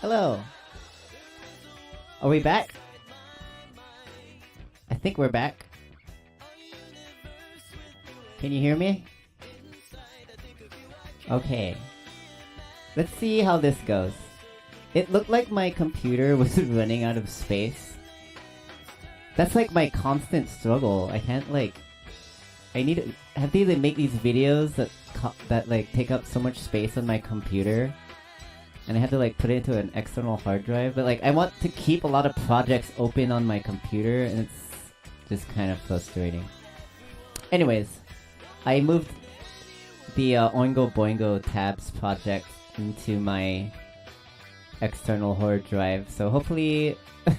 Hello. Are we back? I think we're back. Can you hear me? Okay. Let's see how this goes. It looked like my computer was running out of space. That's like my constant struggle. I can't like... I have to either make these videos that like take up so much space on my computer, and I have to like put it into an external hard drive, but like I want to keep a lot of projects open on my computer, and it's just kind of frustrating. Anyways, I moved the Oingo Boingo tabs project into my external hard drive, so hopefully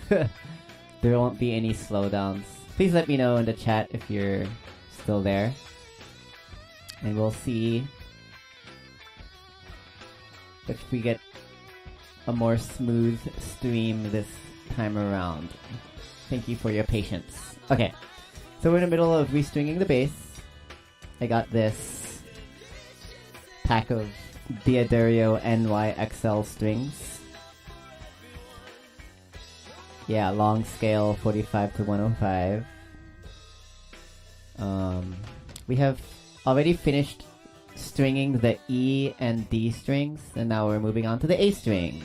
there won't be any slowdowns. Please let me know in the chat if you're still there, and we'll see if we get a more smooth stream this time around. Thank you for your patience. Okay, so we're in the middle of restringing the bass. I got this pack of Diodario NYXL strings. Yeah, long scale 45 to 105. We have already finished stringing the E and D strings, and now we're moving on to the A string.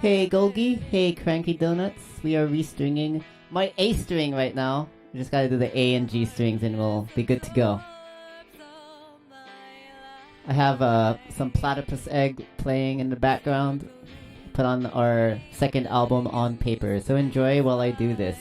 Hey Golgi, hey Cranky Donuts, we are restringing my A string right now. We just gotta do the A and G strings and we'll be good to go. I have some Platypus Egg playing in the background. Put on our second album On Paper, so enjoy while I do this.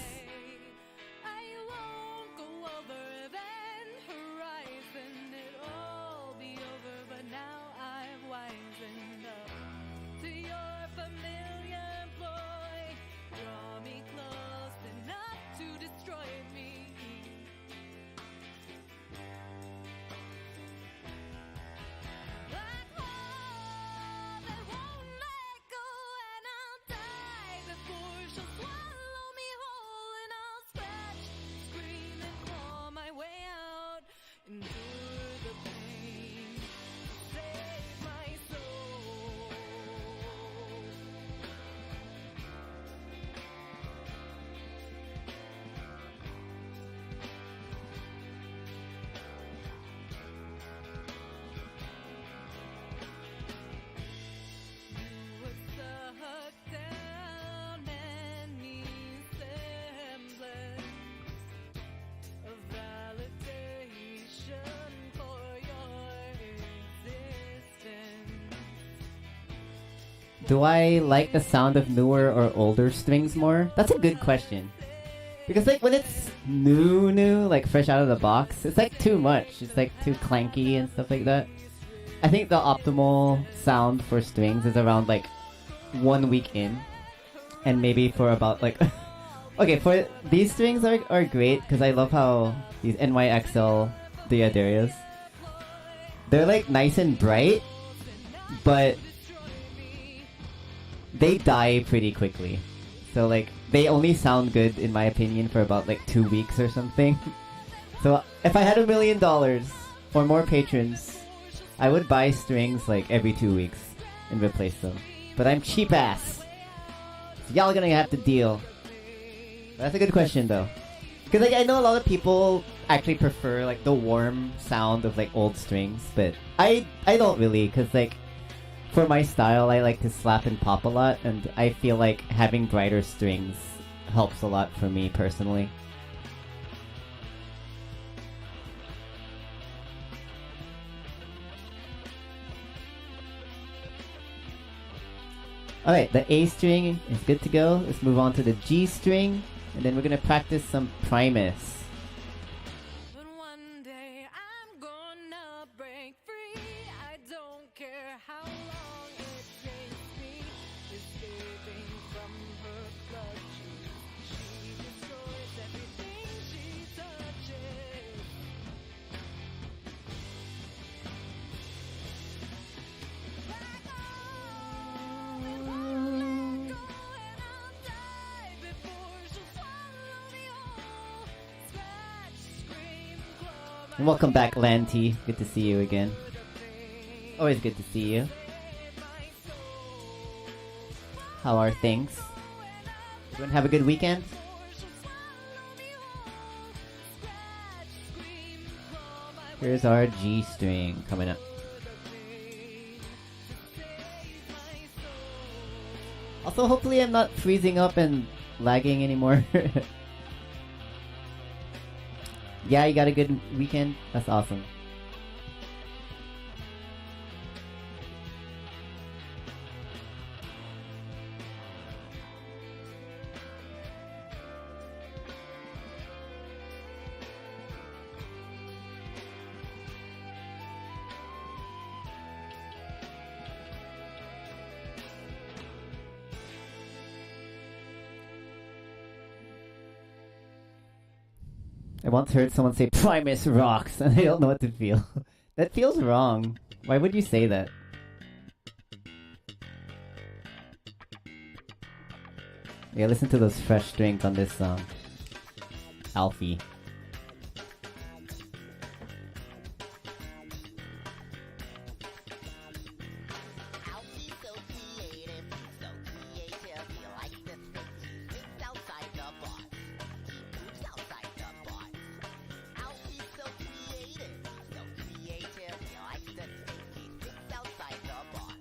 Do I like the sound of newer or older strings more? That's a good question. Because like when it's new, like fresh out of the box, it's like too much. It's like too clanky and stuff like that. I think the optimal sound for strings is around like 1 week in. And maybe for about like... okay, for these strings are great because I love how these NYXL Diodarios, they're like nice and bright, but they die pretty quickly. So like they only sound good in my opinion for about like 2 weeks or something. So if I had $1 million or more patrons, I would buy strings like every 2 weeks and replace them. But I'm cheap ass. So y'all gonna have to deal. That's a good question though. Because like I know a lot of people actually prefer like the warm sound of like old strings, but I don't really, because like for my style I like to slap and pop a lot, and I feel like having brighter strings helps a lot for me personally. Alright, the A string is good to go. Let's move on to the G string, and then we're gonna practice some Primus. But one day I'm gonna break free. I don't care how long it takes me. Escaping from her clutches, she destroys everything she touches. Like oh, if I let go and I'll die before she'll swallow me whole. Scratch, scream, claw my Welcome back, Lanty. Good to see you again. Always good to see you. How are things? Everyone have a good weekend? Here's our G string coming up. Also, hopefully I'm not freezing up and lagging anymore. Yeah, you got a good weekend? That's awesome. I once heard someone say Primus rocks, and I don't know what to feel. That feels wrong. Why would you say that? Yeah, listen to those fresh strings on this song. Alfie. Alfie's so creative, he likes to think he thinks outside the box. He moves outside the box. Alfie's so creative, he likes to think he thinks outside the box.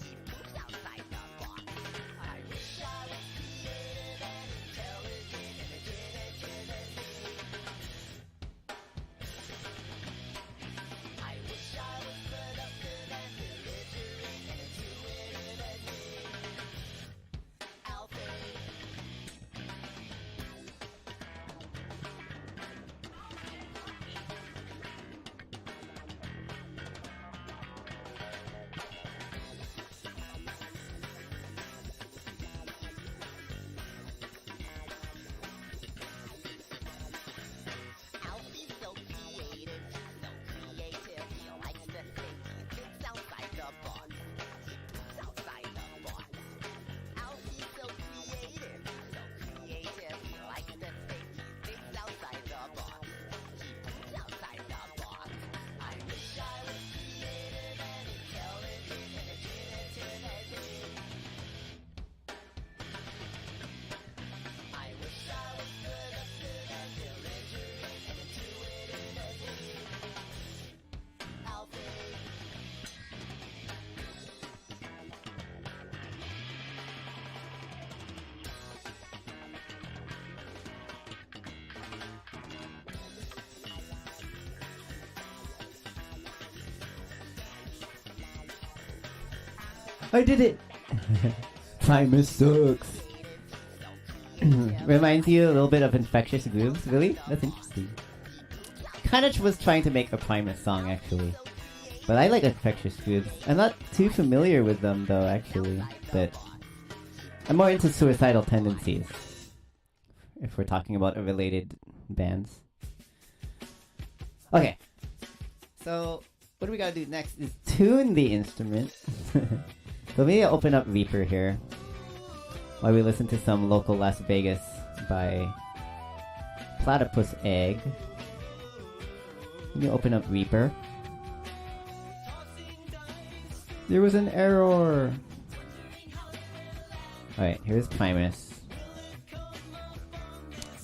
He moves outside the box. I wish I was creative and intelligent and imaginative. I wish I was productive and belligerent and intuitive as me. Alfie. Alfie's so creative, he likes to think he thinks outside the box. He moves outside the box. Alfie's so creative, he likes to think he thinks outside the box. He moves outside the box. I wish I was creative and intelligent and imaginative as he. I wish I was productive and belligerent and intuitive as he. Alfie. I did it! Primus sucks! Reminds you a little bit of Infectious Grooves? Really? That's interesting. Kinda was trying to make a Primus song, actually. But I like Infectious Grooves. I'm not too familiar with them, though, actually. But I'm more into Suicidal Tendencies. If we're talking about related bands. Okay. So, what do we gotta do next is tune the instrument. So maybe I'll open up Reaper here while we listen to some local Las Vegas by Platypus Egg. Let me open up Reaper. There was an error! Alright, here's Primus.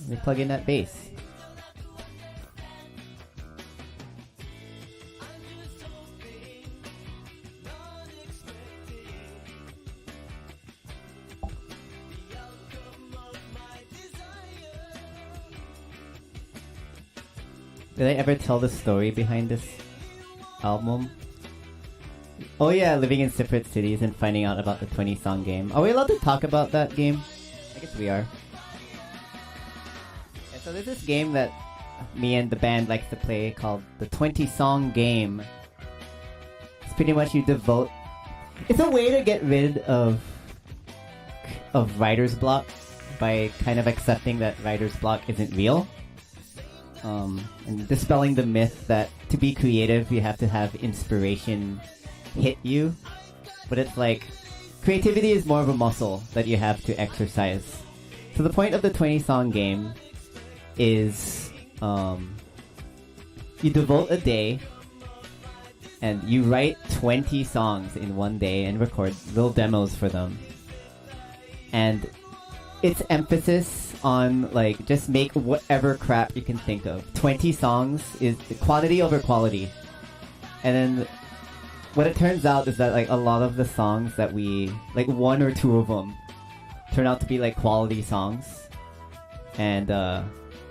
Let me plug in that bass. Did I ever tell the story behind this album? Oh yeah, living in separate cities and finding out about the 20-song game. Are we allowed to talk about that game? I guess we are. Yeah, so there's this game that me and the band likes to play called the 20-song game. It's pretty much you devote... It's a way to get rid of writer's block by kind of accepting that writer's block isn't real. And dispelling the myth that to be creative you have to have inspiration hit you. But it's like, creativity is more of a muscle that you have to exercise. So the point of the 20-song game is you devote a day and you write 20 songs in one day and record little demos for them. And its emphasis on like just make whatever crap you can think of. 20 songs is quantity over quality. And then what it turns out is that like a lot of the songs that we like, one or two of them turn out to be like quality songs. And a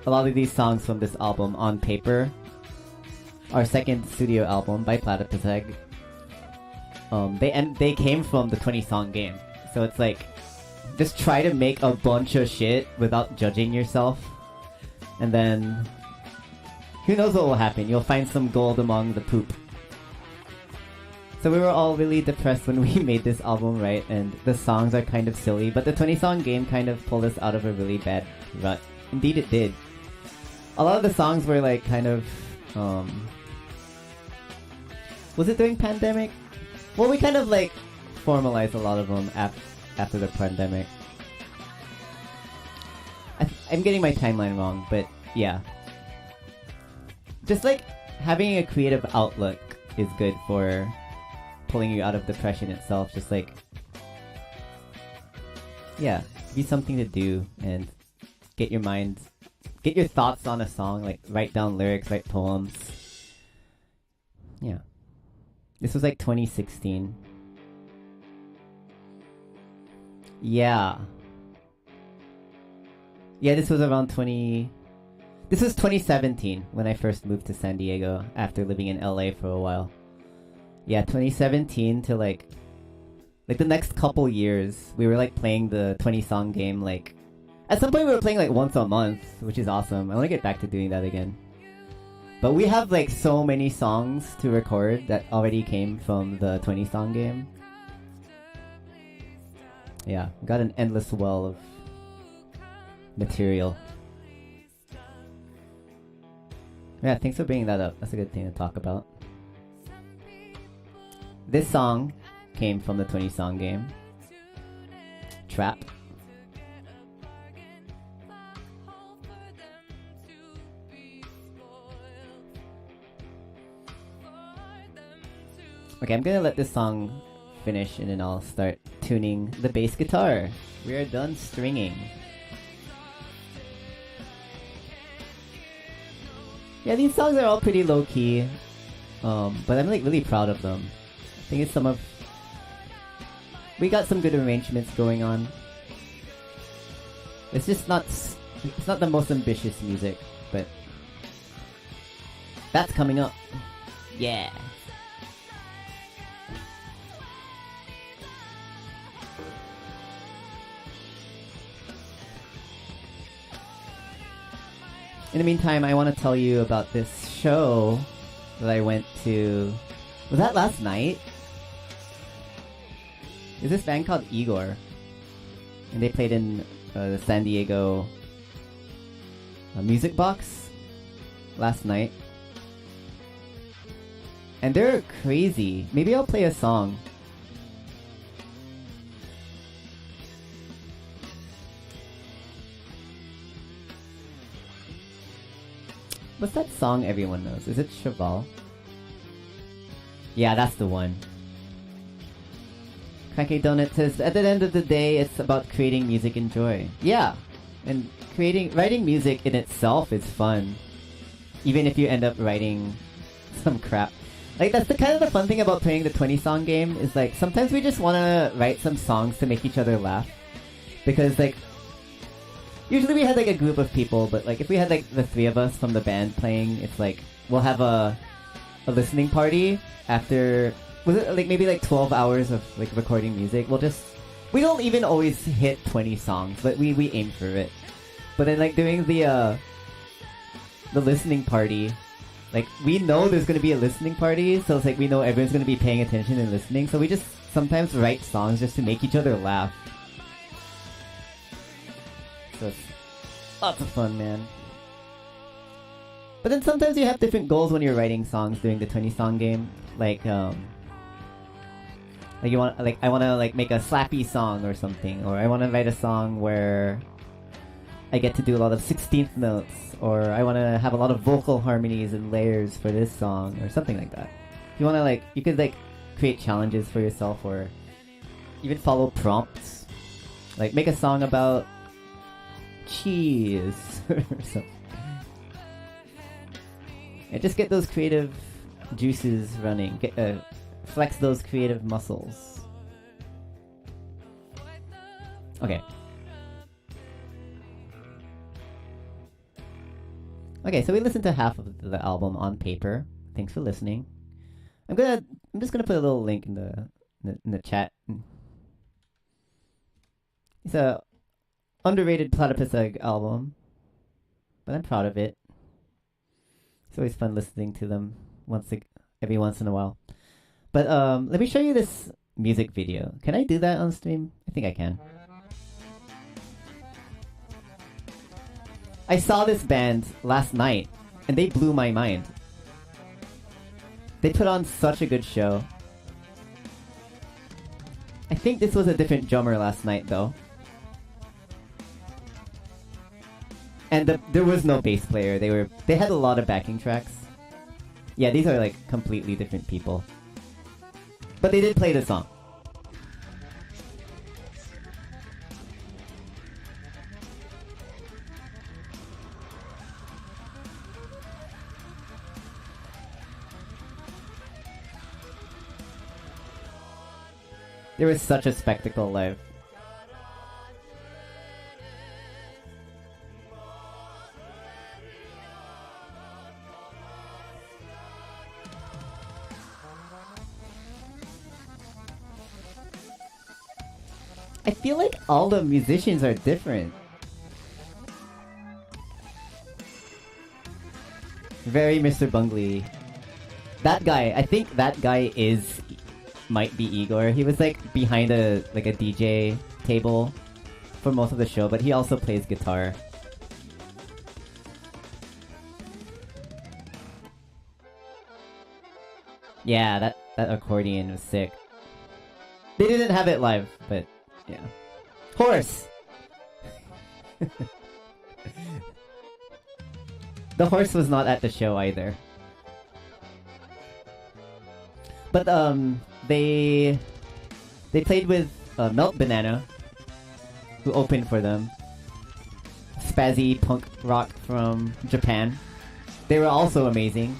lot of these songs from this album, On Paper, our second studio album by Platypus Egg, they came from the 20-song game. So it's like, just try to make a bunch of shit without judging yourself. And then, who knows what will happen? You'll find some gold among the poop. So we were all really depressed when we made this album, right? And the songs are kind of silly, but the 20-song game kind of pulled us out of a really bad rut. Indeed it did. A lot of the songs were like kind of, was it during pandemic? Well, we kind of like formalized a lot of them after the pandemic. I'm getting my timeline wrong, but yeah. Just like having a creative outlook is good for pulling you out of depression itself. Just like, yeah, be something to do and get your thoughts on a song, like write down lyrics, write poems. Yeah. This was like 2016. Yeah. Yeah, this was around This was 2017 when I first moved to San Diego after living in LA for a while. Yeah, 2017 to like the next couple years, we were like playing the 20-song game. Like, at some point we were playing like once a month, which is awesome. I want to get back to doing that again. But we have like so many songs to record that already came from the 20-song game. Yeah, got an endless well of material. Yeah, thanks for bringing that up. That's a good thing to talk about. This song came from the 20-song game. Trap. Okay, I'm gonna let this song finish and then I'll start tuning the bass guitar. We are done stringing. Yeah, these songs are all pretty low-key, but I'm like really proud of them. I think it's we got some good arrangements going on. It's just it's not the most ambitious music, but that's coming up. Yeah. In the meantime, I want to tell you about this show that I went to. Was that last night? There's this band called Igor. And they played in the San Diego Music Box last night. And they're crazy. Maybe I'll play a song. What's that song everyone knows? Is it Cheval? Yeah, that's the one. Cranky Donut says, at the end of the day, it's about creating music and joy. Yeah, and writing music in itself is fun. Even if you end up writing some crap. Like, that's the kind of the fun thing about playing the 20-song game, is like, sometimes we just want to write some songs to make each other laugh. Because, like, Usually we had like a group of people, but like if we had like the three of us from the band playing, it's like we'll have a listening party after, was it like maybe like 12 hours of like recording music. We don't even always hit 20 songs, but we aim for it. But then like during the listening party, like we know there's gonna be a listening party, so it's like we know everyone's gonna be paying attention and listening, so we just sometimes write songs just to make each other laugh. So it's lots of fun, man. But then sometimes you have different goals when you're writing songs during the 20 song game. Like you want, like, I want to like make a slappy song or something, or I want to write a song where I get to do a lot of 16th notes, or I want to have a lot of vocal harmonies and layers for this song, or something like that. If you want to like, you could like create challenges for yourself, or even follow prompts. Like make a song about cheese or something. And just get those creative juices running. Flex those creative muscles. Okay. Okay, so we listened to half of the album on paper. Thanks for listening. I'm just gonna put a little link in the chat. It's a underrated Platypus Egg album, but I'm proud of it. It's always fun listening to them every once in a while. But let me show you this music video. Can I do that on stream? I think I can. I saw this band last night, and they blew my mind. They put on such a good show. I think this was a different drummer last night, though. And there was no bass player. They had a lot of backing tracks. Yeah, these are like completely different people. But they did play the song. There was such a spectacle live. I feel like all the musicians are different. Very Mr. Bungle. That guy, I think that guy might be Igor. He was like behind a DJ table for most of the show, but he also plays guitar. Yeah, that accordion was sick. They didn't have it live, but yeah. Horse! The horse was not at the show either. But they played with Melt Banana, who opened for them. Spazzy punk rock from Japan. They were also amazing.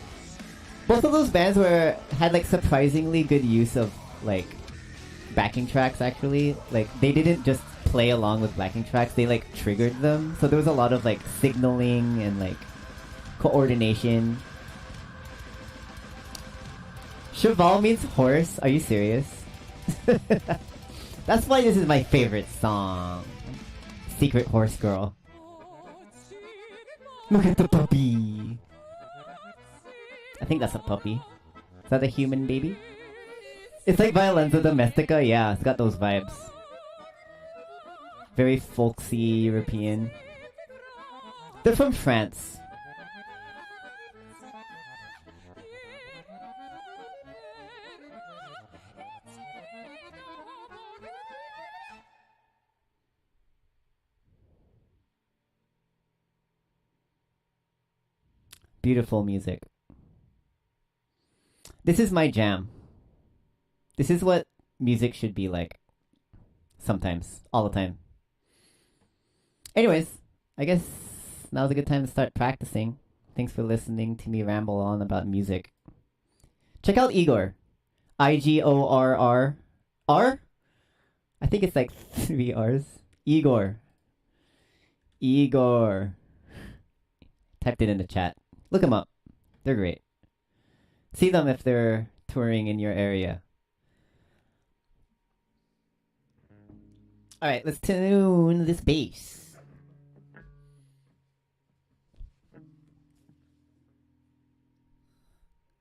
Both of those bands had like surprisingly good use of like backing tracks. Actually, like they didn't just play along with backing tracks; they like triggered them. So there was a lot of like signaling and like coordination. Cheval means horse. Are you serious? That's why this is my favorite song. Secret Horse Girl. Look at the puppy. I think that's a puppy. Is that a human baby? It's like Violenza Domestica. Yeah, it's got those vibes. Very folksy European. They're from France. Beautiful music. This is my jam. This is what music should be like. Sometimes. All the time. Anyways, I guess now's a good time to start practicing. Thanks for listening to me ramble on about music. Check out Igor. Igorr. R? I think it's like 3 R's. Igor. Igor. Typed it in the chat. Look them up. They're great. See them if they're touring in your area. Alright, let's tune this bass.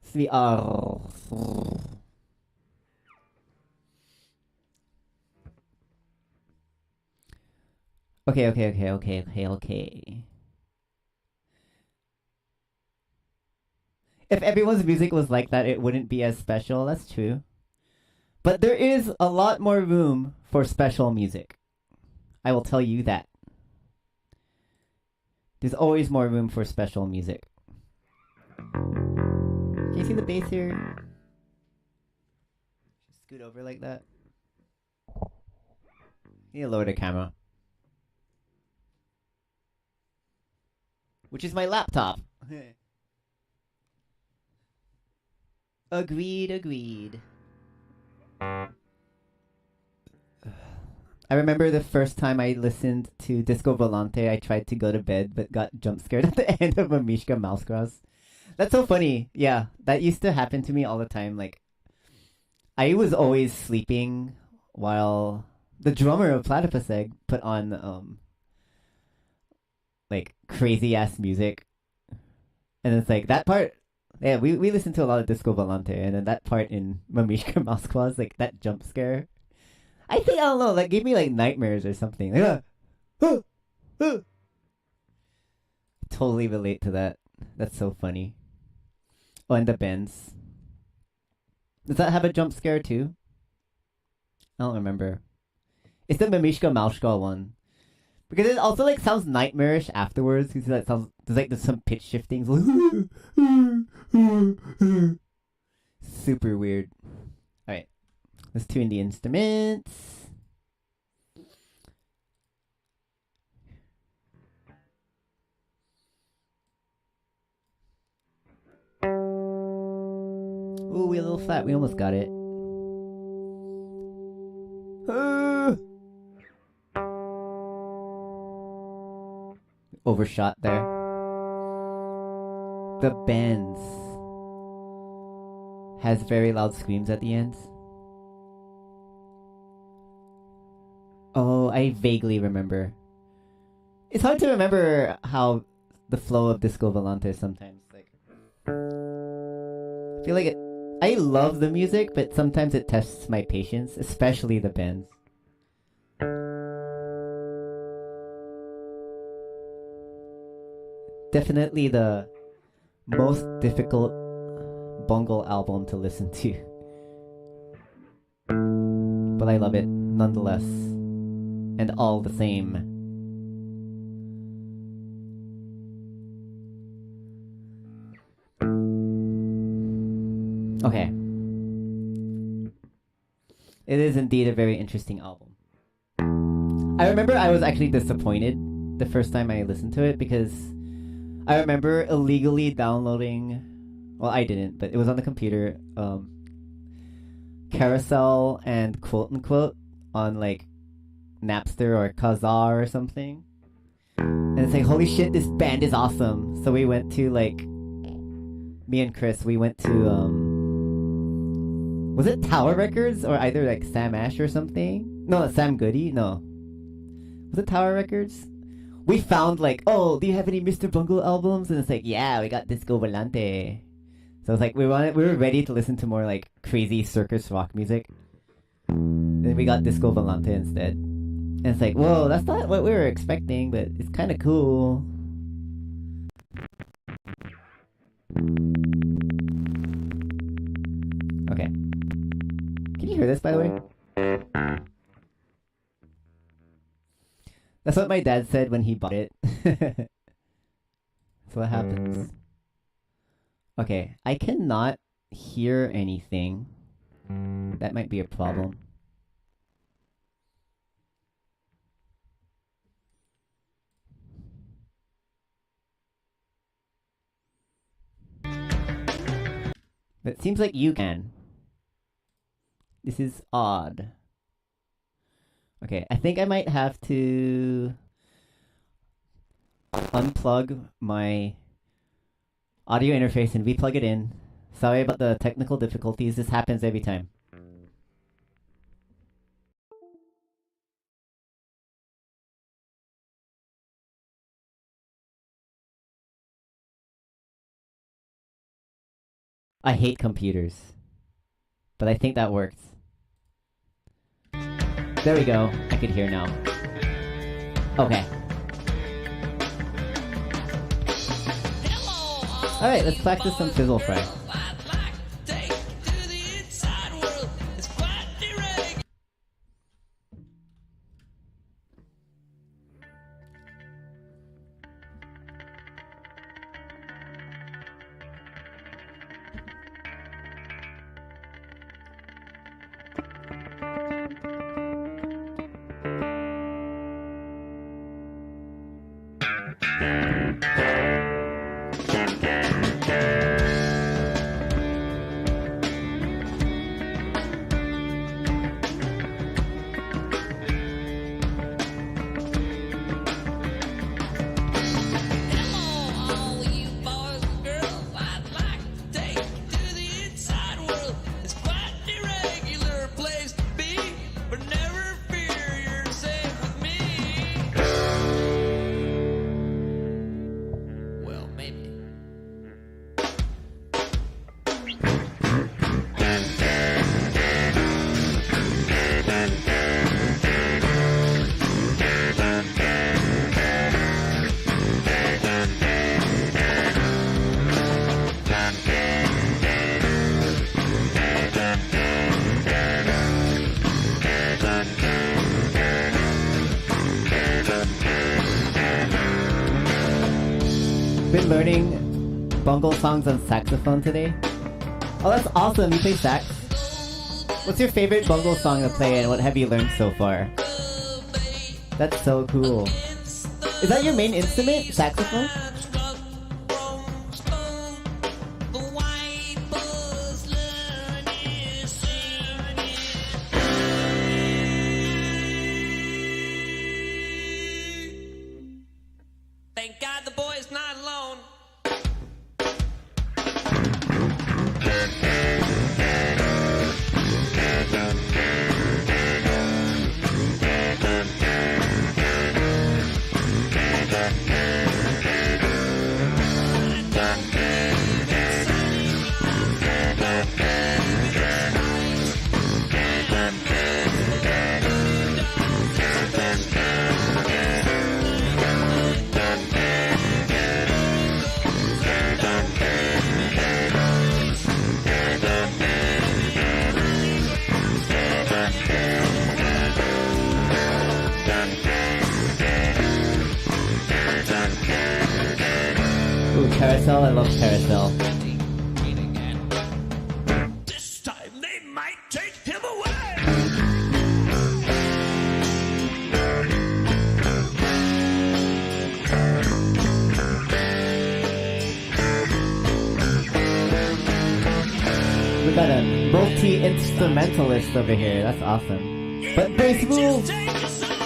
See, Okay. If everyone's music was like that, it wouldn't be as special. That's true. But there is a lot more room for special music. I will tell you that. There's always more room for special music. Can you see the bass here? Just scoot over like that. Need to lower the camera. Which is my laptop. Agreed. I remember the first time I listened to Disco Volante, I tried to go to bed but got jump scared at the end of Mamishka Mouse Cross. That's so funny. Yeah, that used to happen to me all the time. Like, I was always sleeping while the drummer of Platypus Egg put on like crazy ass music. And it's like that part. Yeah, we listened to a lot of Disco Volante, and then that part in Mamishka Mouse Claws, like that jump scare. I don't know, like gave me like nightmares or something. Like, totally relate to that. That's so funny. Oh, and the bends. Does that have a jump scare too? I don't remember. It's the Mamishka Maushka one. Because it also like sounds nightmarish afterwards. Because that sounds there's some pitch shiftings. Super weird. Alright. Let's tune the instruments. Ooh, we're a little flat. We almost got it. Overshot there. The bends has very loud screams at the end. Oh, I vaguely remember. It's hard to remember how the flow of Disco Volante sometimes. Like, I feel like I love the music, but sometimes it tests my patience, especially the bends. Definitely the most difficult Bungle album to listen to. But I love it nonetheless. And all the same. Okay. It is indeed a very interesting album. I remember I was actually disappointed the first time I listened to it because I remember illegally downloading, well, I didn't, but it was on the computer, Carousel and Quote Unquote on like Napster or Kazaa or something. And it's like, holy shit, this band is awesome. So we went to like, me and Chris, we went to, was it Tower Records or either like Sam Ash or something? No, Sam Goody? No. Was it Tower Records? We found like, oh, do you have any Mr. Bungle albums? And it's like, yeah, we got Disco Volante. So it's like we were ready to listen to more like crazy circus rock music. Then we got Disco Volante instead. And it's like, whoa, that's not what we were expecting, but it's kind of cool. Okay. Can you hear this, by the way? That's what my dad said when he bought it. That's what happens. Okay, I cannot hear anything. That might be a problem. But it seems like you can. This is odd. Okay, I think I might have to unplug my audio interface and re-plug it in. Sorry about the technical difficulties. This happens every time. I hate computers. But I think that worked. There we go. I can hear now. Okay. Alright, let's practice some Frizzlefry. Been learning Bungle songs on saxophone today. Oh, that's awesome. You play sax? What's your favorite Bungle song to play and what have you learned so far? That's so cool. Is that your main instrument? Saxophone? Thank God the boy's not alone. Ooh, carousel. I love carousel. This time they might take him away. We got a multi-instrumentalist over here. That's awesome. But bass move! Take us all.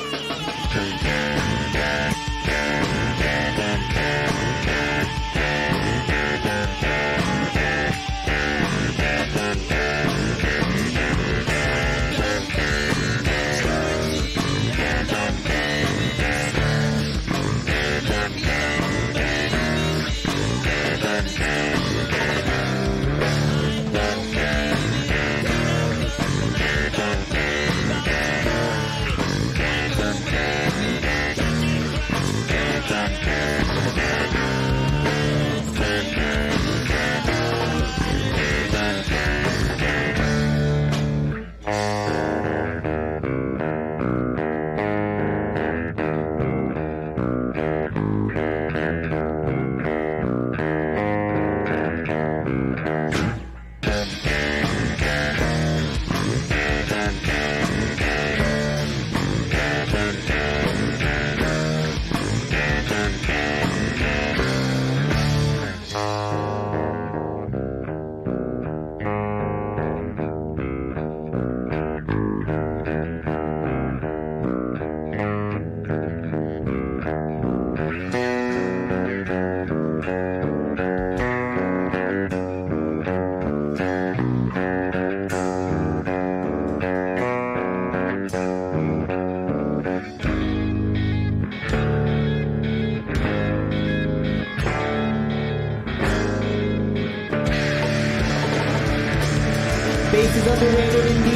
This is underrated indeed.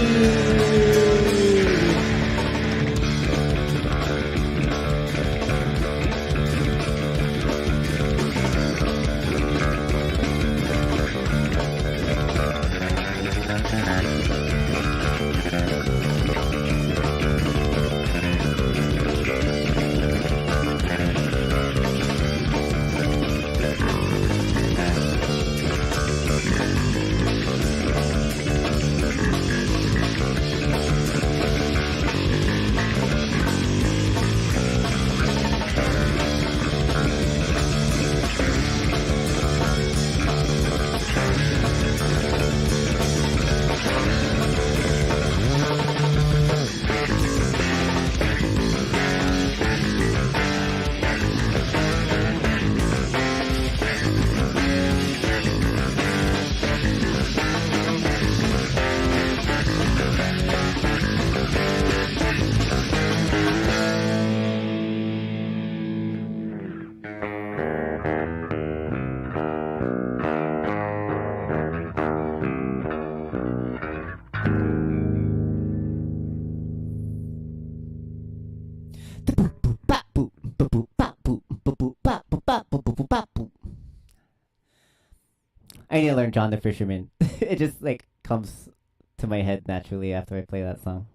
I need to learn John the Fisherman. It just like comes to my head naturally after I play that song.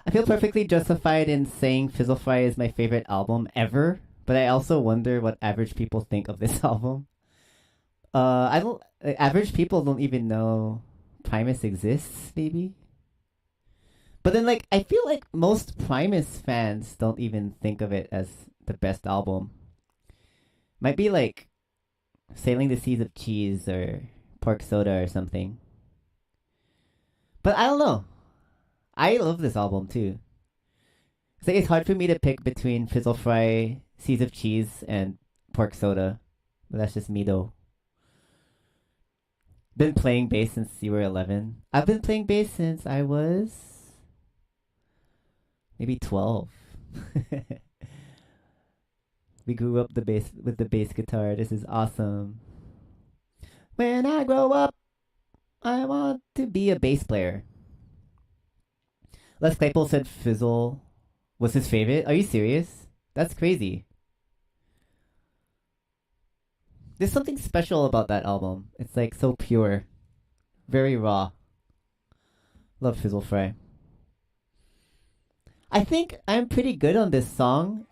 I feel perfectly justified in saying Frizzlefry is my favorite album ever, but I also wonder what average people think of this album. I don't. Average people don't even know Primus exists, maybe. But then, like, I feel like most Primus fans don't even think of it as the best album. Might be like Sailing the Seas of Cheese or Pork Soda or something. But I don't know. I love this album too. It's like it's hard for me to pick between Frizzlefry, Seas of Cheese, and Pork Soda. But that's just me though. Been playing bass since you were 11. I've been playing bass since I was maybe 12. We grew up with the bass guitar. This is awesome. When I grow up, I want to be a bass player. Les Claypool said Fizzle was his favorite. Are you serious? That's crazy. There's something special about that album. It's like so pure. Very raw. Love Frizzlefry. I think I'm pretty good on this song.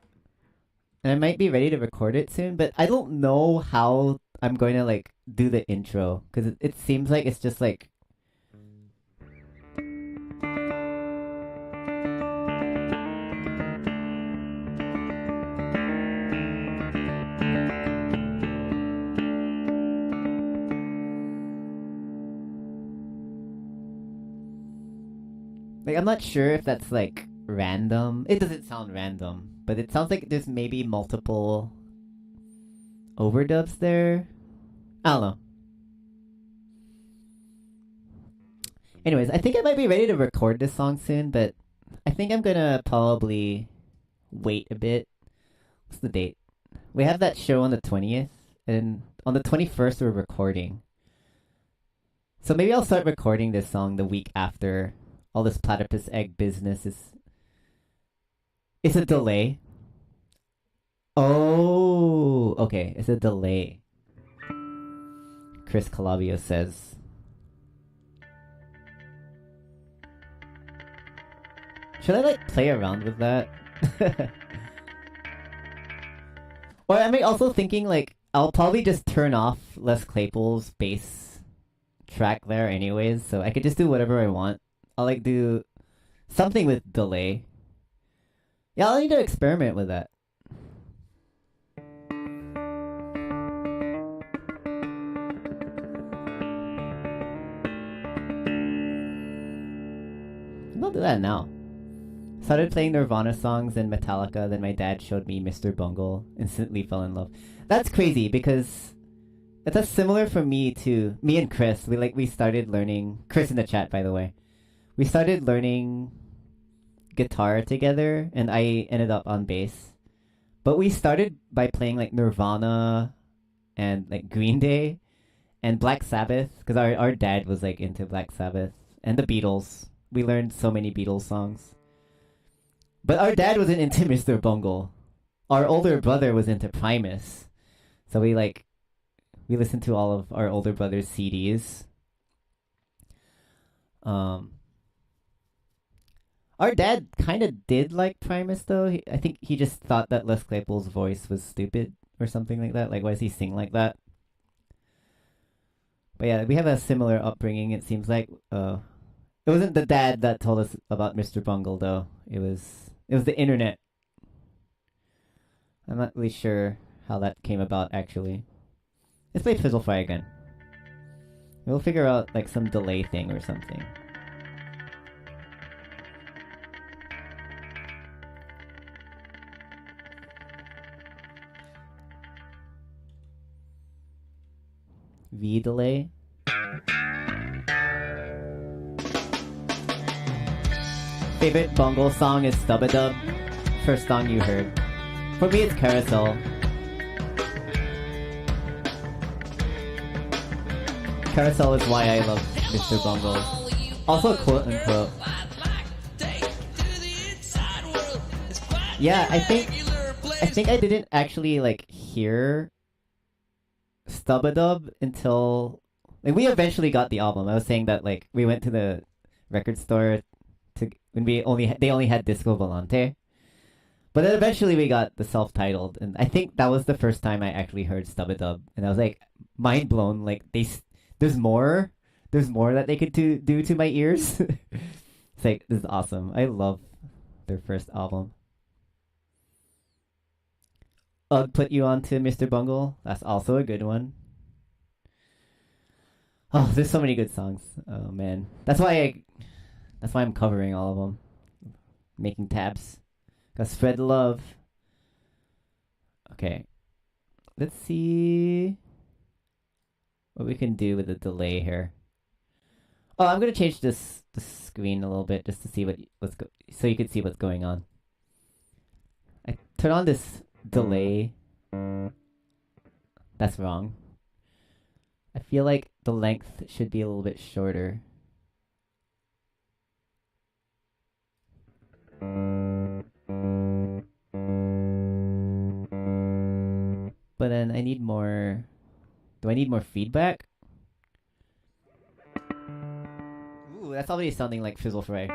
And I might be ready to record it soon, but I don't know how I'm going to like do the intro. Because it seems like it's just like I'm not sure if that's like random. It doesn't sound random, but it sounds like there's maybe multiple overdubs there. I don't know. Anyways, I think I might be ready to record this song soon, but I think I'm gonna probably wait a bit. What's the date? We have that show on the 20th, and on the 21st we're recording. So maybe I'll start recording this song the week after all this platypus egg business is... It's a delay. Oh, okay. It's a delay. Chris Calabio says. Should I like play around with that? Or am I also thinking like I'll probably just turn off Les Claypool's bass track there anyways, so I could just do whatever I want. I'll like do something with delay. Yeah, I'll need to experiment with that. I'll do that now. Started playing Nirvana songs and Metallica, then my dad showed me Mr. Bungle. Instantly fell in love. That's crazy because that's similar for me to me and Chris. We started learning, Chris in the chat by the way. We started learning guitar together and I ended up on bass. But we started by playing like Nirvana and like Green Day. And Black Sabbath, because our dad was like into Black Sabbath and the Beatles. We learned so many Beatles songs. But our dad wasn't into Mr. Bungle. Our older brother was into Primus. So we listened to all of our older brother's CDs. Our dad kind of did like Primus though. I think he just thought that Les Claypool's voice was stupid or something like that. Like, why does he sing like that? But yeah, we have a similar upbringing, it seems like. It wasn't the dad that told us about Mr. Bungle though. It was the internet. I'm not really sure how that came about actually. Let's play Frizzlefry again. We'll figure out like some delay thing or something. V delay. Favorite Bungle song is Stub-a-Dub. First song you heard. For me, it's Carousel. Carousel is why I love Mr. Bungle. Also, quote unquote. Yeah, I think I didn't actually like hear Stub-a-Dub until like we eventually got the album. I was saying that like we went to the record store to when they only had Disco Volante. But then eventually we got the self-titled, and I think that was the first time I actually heard Stub-a-Dub, and I was like mind blown. Like there's more that they could do to my ears. It's like, this is awesome. I love their first album. Put you on to Mr. Bungle. That's also a good one. Oh, there's so many good songs. Oh man, that's why I'm covering all of them, making tabs. Gotta spread the love. Okay, let's see what we can do with the delay here. Oh, I'm gonna change the screen a little bit just to see so you can see what's going on. I turn on this delay. That's wrong. I feel like the length should be a little bit shorter. But then I need more. Do I need more feedback? Ooh, that's already sounding like Frizzlefry.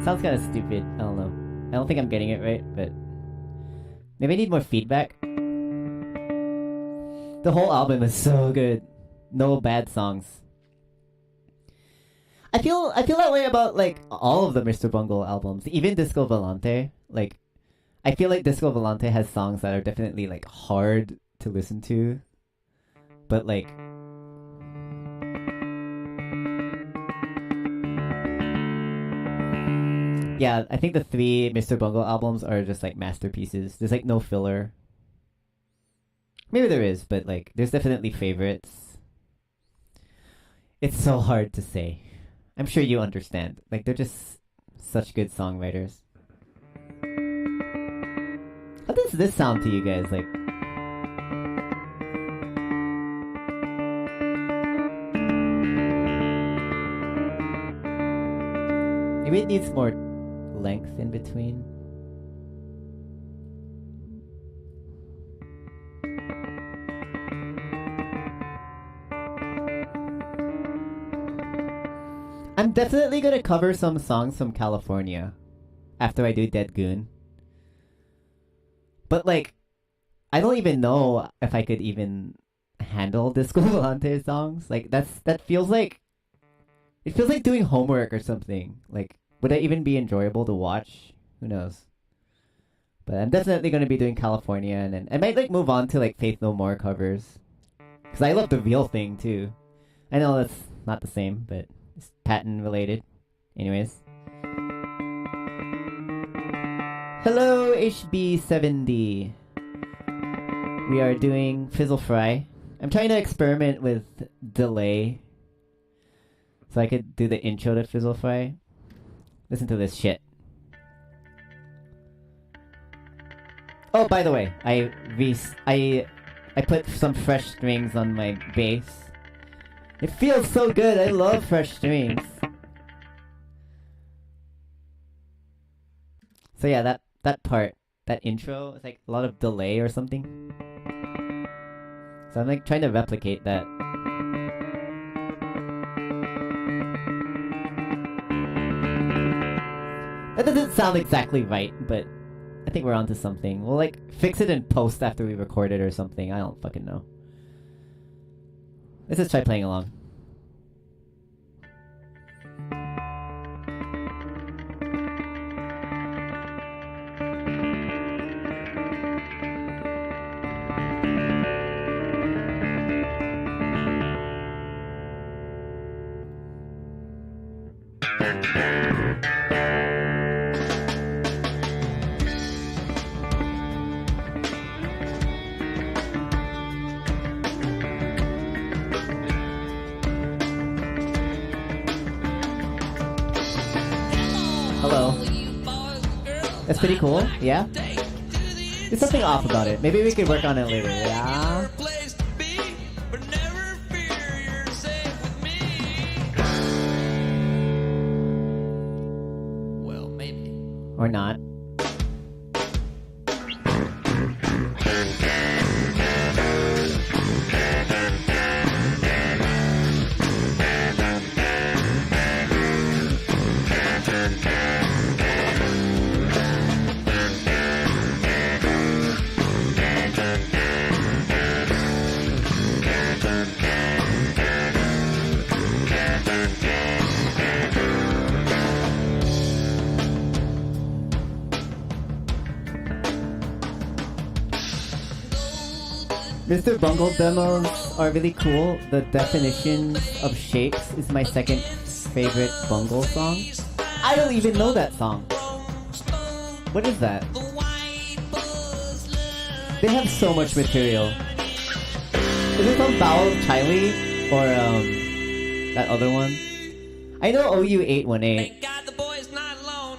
Sounds kind of stupid. I don't know. I don't think I'm getting it right, but maybe I need more feedback. The whole album is so good. No bad songs. I feel that way about like all of the Mr. Bungle albums, even Disco Volante. Like, I feel like Disco Volante has songs that are definitely like hard to listen to, but like yeah, I think the 3 Mr. Bungle albums are just like masterpieces. There's like no filler. Maybe there is, but like there's definitely favorites. It's so hard to say. I'm sure you understand. Like, they're just such good songwriters. How does this sound to you guys? Like, maybe it needs more length in between. I'm definitely gonna cover some songs from California after I do Dead Goon. But like, I don't even know if I could even handle Disco Volante songs. Like that feels like it feels like doing homework or something. Like, would that even be enjoyable to watch? Who knows? But I'm definitely gonna be doing California, and then I might like move on to like Faith No More covers, because I love the Veal thing too. I know that's not the same, but it's patent related. Anyways. Hello, HB70. We are doing Frizzlefry. I'm trying to experiment with delay, so I could do the intro to Frizzlefry. Listen to this shit. Oh, by the way, I put some fresh strings on my bass. It feels so good. I love fresh strings. So yeah, that part, that intro, it's like a lot of delay or something. So I'm like trying to replicate that. That doesn't sound exactly right, but I think we're onto something. We'll like fix it in post after we record it or something. I don't fucking know. Let's just try playing along. Hello. That's pretty cool, yeah? There's something off about it. Maybe we could work on it later, yeah? Well, maybe. Or not. Mr. Bungle demos are really cool. The Definition of Shapes is my second favorite Bungle song. I don't even know that song. What is that? They have so much material. Is it from Bow of Chiley? Or that other one? I know OU818. Thank God the boy's not alone.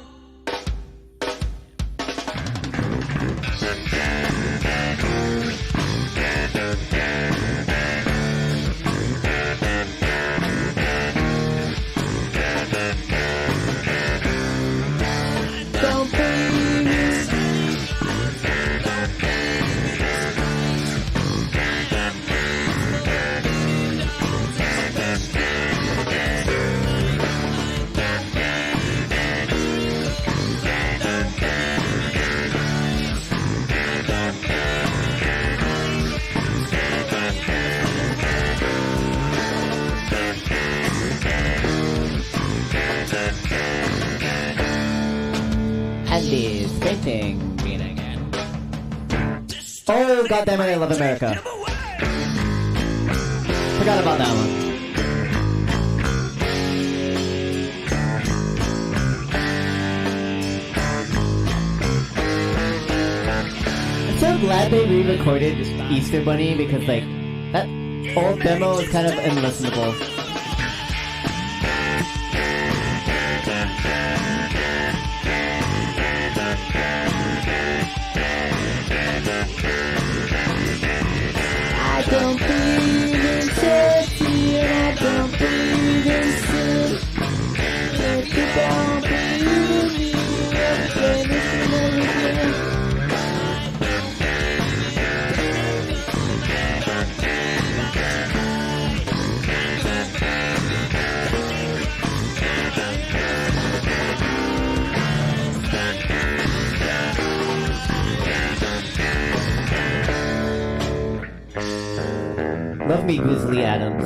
Andy's painting. Oh, goddammit, I love America. Forgot about that one. I'm so glad they re-recorded Easter Bunny because, like, that old demo is kind of unlistenable. I don't believe in safety and I don't believe in sin. If you don't believe in me, then it's never again. Love me, Grizzly Adams.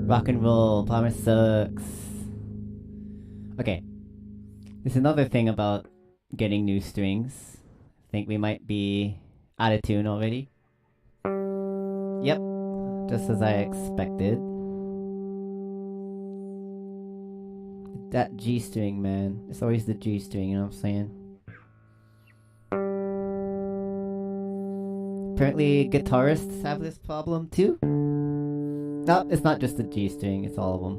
Rock and roll, Palmer sucks. Okay. There's another thing about getting new strings. I think we might be out of tune already. Yep. Just as I expected. That G string, man. It's always the G string, you know what I'm saying? Apparently guitarists have this problem too. No, it's not just the G string, it's all of them.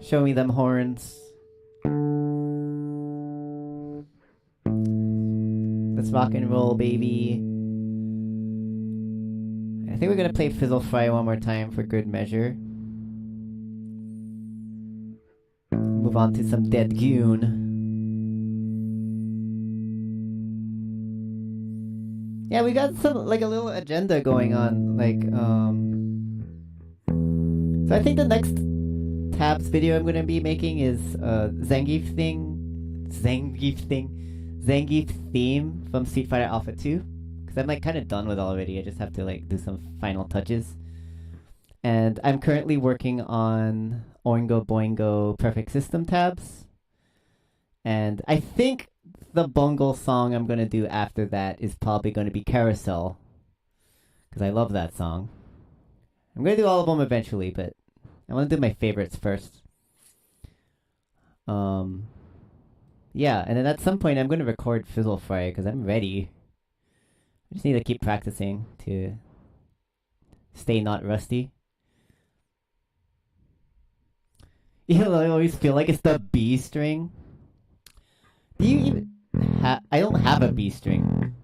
Show me them horns. Let's rock and roll, baby. I think we're gonna play Frizzlefry one more time for good measure. Move on to some Dead Goon. Yeah, we got some, like, a little agenda going on, like, so I think the next tabs video I'm gonna be making is, Zangief theme from Street Fighter Alpha 2. Because I'm, like, kind of done with it already, I just have to, like, do some final touches. And I'm currently working on Oingo Boingo Perfect System tabs. And I think the Bungle song I'm going to do after that is probably going to be Carousel. Because I love that song. I'm going to do all of them eventually, but I want to do my favorites first. Yeah, and then at some point I'm going to record Frizzlefry because I'm ready. I just need to keep practicing to stay not rusty. You know, I always feel like it's the B string. Do you even I don't have a B string.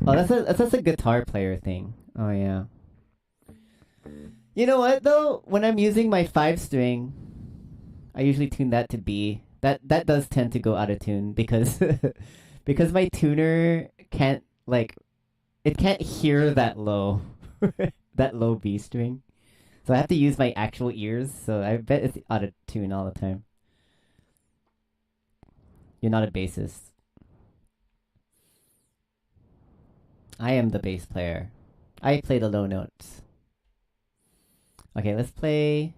Oh, that's a guitar player thing. Oh yeah. You know what though? When I'm using my 5 string, I usually tune that to B. That does tend to go out of tune because because my tuner can't, like, it can't hear that low that low B string. So I have to use my actual ears, so I bet it's out of tune all the time. You're not a bassist. I am the bass player. I play the low notes. Okay, let's try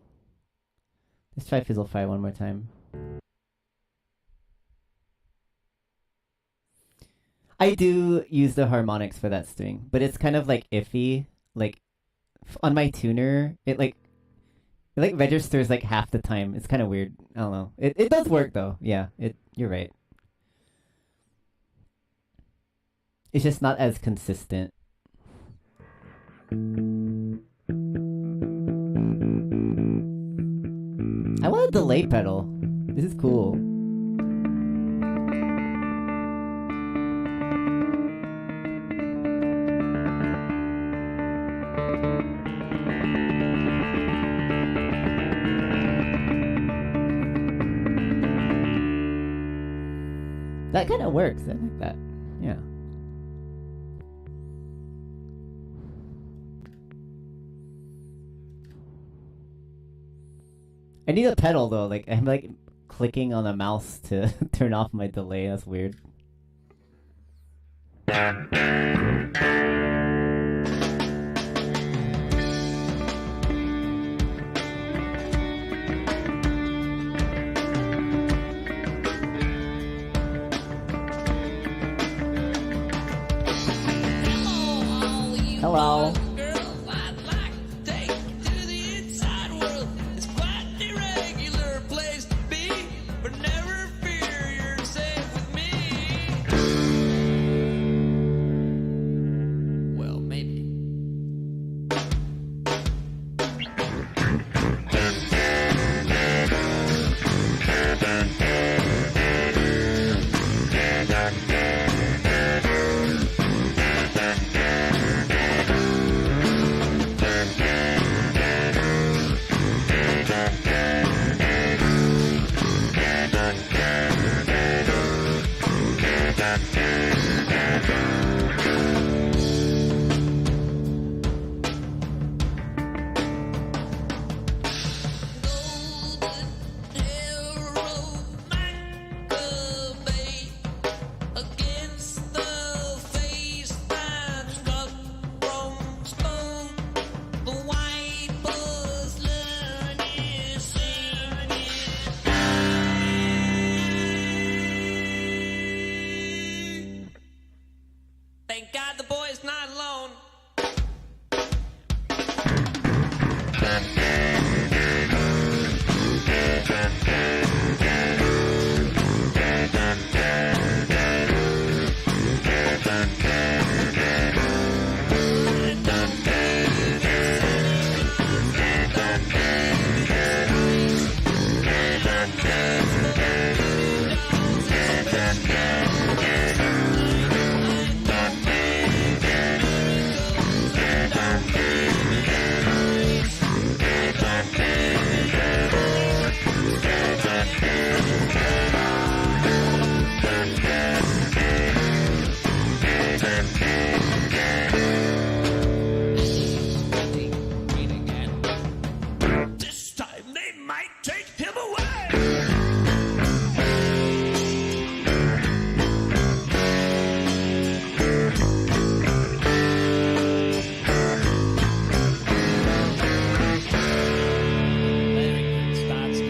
Frizzlefry one more time. I do use the harmonics for that string, but it's kind of like iffy. Like on my tuner, it registers like half the time. It's kind of weird. I don't know. It does work though. Yeah, you're right. It's just not as consistent. I want a delay pedal. This is cool. That kind of works. I like that. Yeah. I need a pedal though. Like I'm like clicking on the mouse to turn off my delay. That's weird. Hello. Girl, I'd like to take you to the inside world. It's quite an irregular place to be, but never fear, you're safe with me. Well, maybe. Again. Thank God the boy's not alone. This time they might take him away.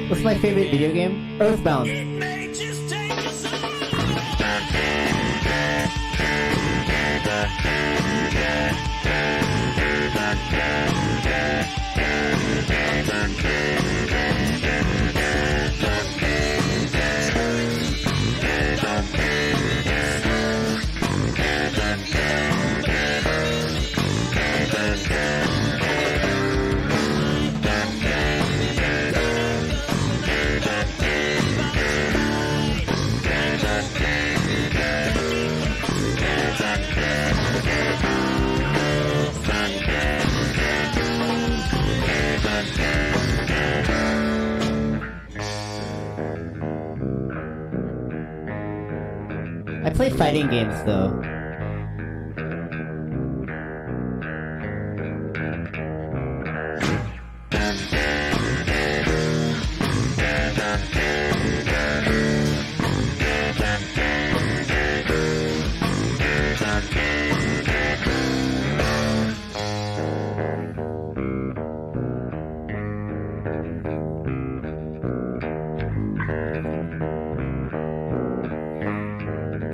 What's my favorite video game? Earthbound. It may just take us all. I play fighting games though.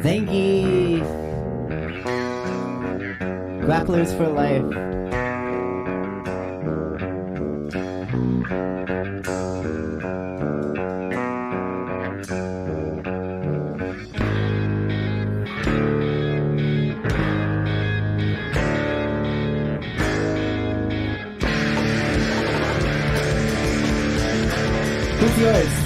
Zangief! Grapplers for life. Who's yours?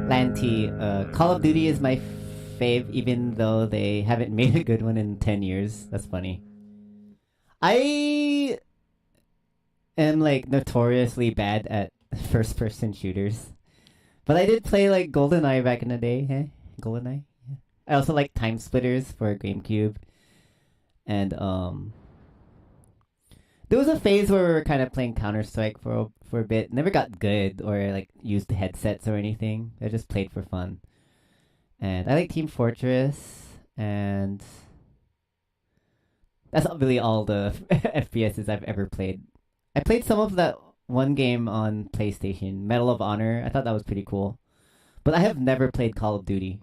Lanty, Call of Duty is my fave, even though they haven't made a good one in 10 years. That's funny. I am like notoriously bad at first-person shooters, but I did play like GoldenEye back in the day. GoldenEye. Yeah. I also like Time Splitters for GameCube, and there was a phase where we were kind of playing Counter-Strike for a bit. Never got good or like used headsets or anything. I just played for fun. And I like Team Fortress, and that's not really all the FPSs I've ever played. I played some of that one game on PlayStation, Medal of Honor. I thought that was pretty cool. But I have never played Call of Duty.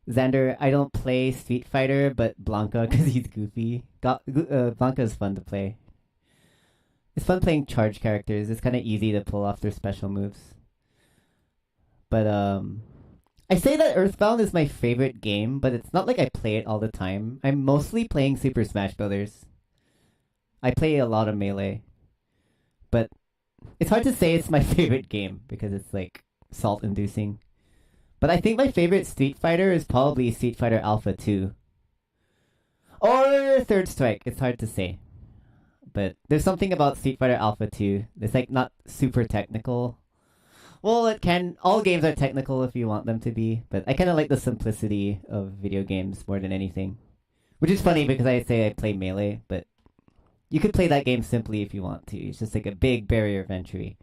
Xander, I don't play Street Fighter, but Blanca, because he's goofy. Blanca is fun to play. It's fun playing charge characters. It's kind of easy to pull off their special moves. But, I say that Earthbound is my favorite game, but it's not like I play it all the time. I'm mostly playing Super Smash Bros. I play a lot of Melee. But it's hard to say it's my favorite game, because it's, like, salt-inducing. But I think my favorite Street Fighter is probably Street Fighter Alpha 2. Or Third Strike. It's hard to say. But there's something about Street Fighter Alpha 2. It's like not super technical. Well, it can. All games are technical if you want them to be. But I kind of like the simplicity of video games more than anything. Which is funny because I say I play Melee. But you could play that game simply if you want to. It's just like a big barrier of entry.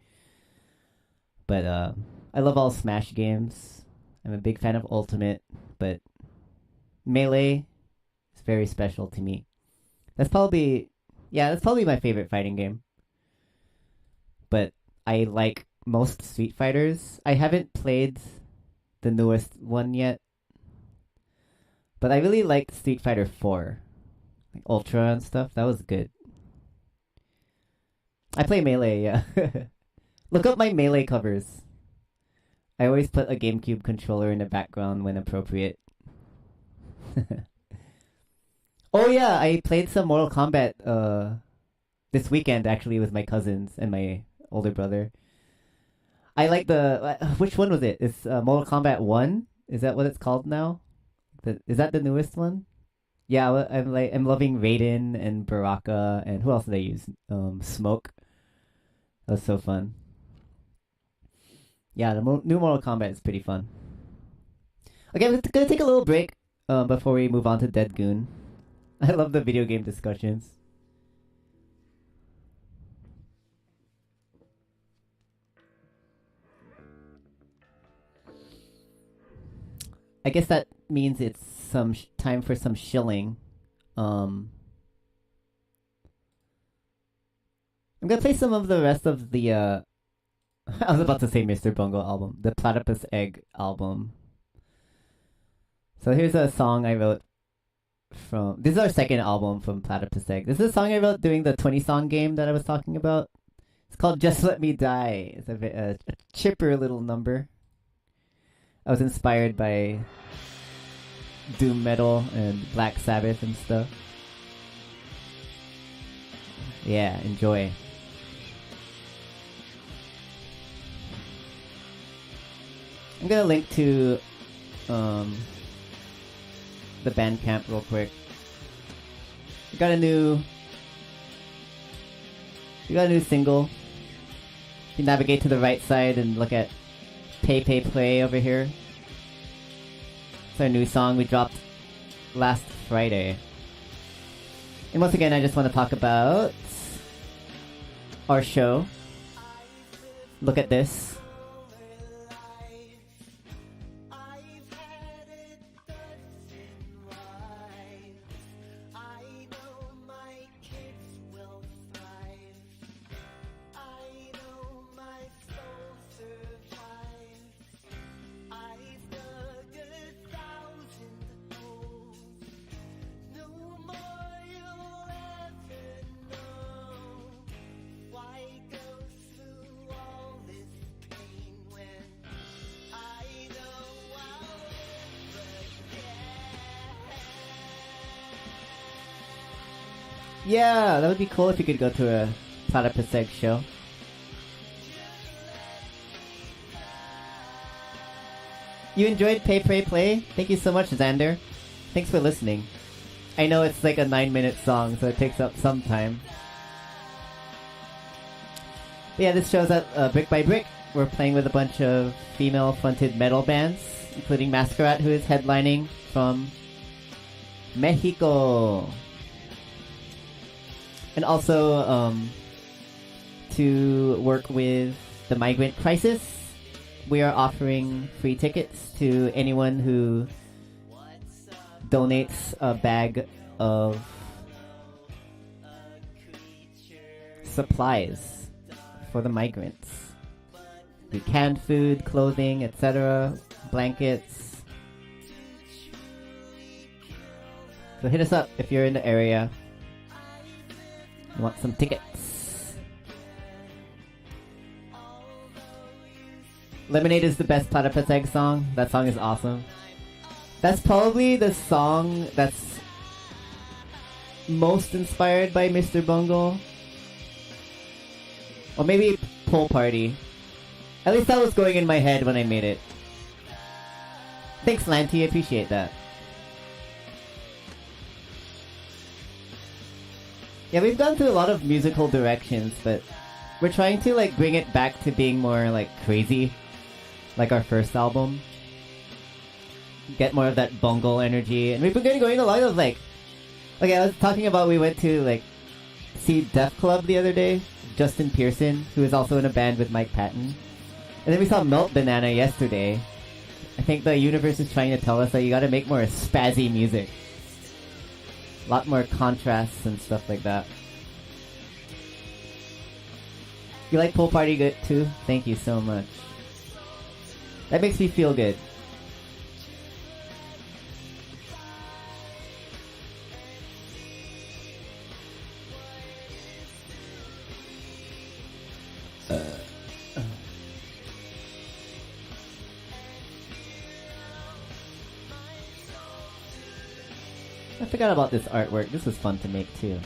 But I love all Smash games. I'm a big fan of Ultimate, but Melee is very special to me. That's probably my favorite fighting game. But I like most Street Fighters. I haven't played the newest one yet, but I really liked Street Fighter 4, like Ultra and stuff. That was good. I play Melee, yeah. Look up my Melee covers. I always put a GameCube controller in the background when appropriate. Oh yeah, I played some Mortal Kombat this weekend actually with my cousins and my older brother. I like which one was it? It's Mortal Kombat 1? Is that what it's called now? Is that the newest one? Yeah, I'm loving Raiden and Baraka, and who else did I use? Smoke. That was so fun. Yeah, the new Mortal Kombat is pretty fun. Okay, I'm gonna take a little break before we move on to Dead Goon. I love the video game discussions. I guess that means it's some time for some shilling. I'm gonna play some of the rest of the I was about to say Mr. Bungle album. The Platypus Egg album. So here's a song I wrote from... This is our second album from Platypus Egg. This is a song I wrote during the 20-song game that I was talking about. It's called Just Let Me Die. It's a chipper little number. I was inspired by doom metal and Black Sabbath and stuff. Yeah, enjoy. I'm gonna link to the Bandcamp real quick. We got a new single. You navigate to the right side and look at Pay Play over here. It's our new song we dropped last Friday. And once again, I just want to talk about our show. Look at this. Yeah, that would be cool if you could go to a Platypus Egg show. You enjoyed Pay Play? Thank you so much, Xander. Thanks for listening. I know it's like a 9-minute song, so it takes up some time. But yeah, this show's at Brick by Brick. We're playing with a bunch of female-fronted metal bands, including Masquerade, who is headlining from Mexico. And also, to work with the migrant crisis, we are offering free tickets to anyone who donates a bag of supplies for the migrants. The canned food, clothing, etc., blankets. So hit us up if you're in the area. You want some tickets. Lemonade is the best Platypus Egg song. That song is awesome. That's probably the song that's most inspired by Mr. Bungle. Or maybe Pool Party. At least that was going in my head when I made it. Thanks, Lanty. I appreciate that. Yeah, we've gone through a lot of musical directions, but we're trying to like bring it back to being more like crazy, like our first album. Get more of that bungle energy, and we've been going a lot of like. Okay, I was talking about we went to like see Def Club the other day. Justin Pearson, who is also in a band with Mike Patton, and then we saw Melt Banana yesterday. I think the universe is trying to tell us that you gotta make more spazzy music. A lot more contrasts and stuff like that. You like Pool Party good too? Thank you so much. That makes me feel good. I forgot about this artwork. This was fun to make too.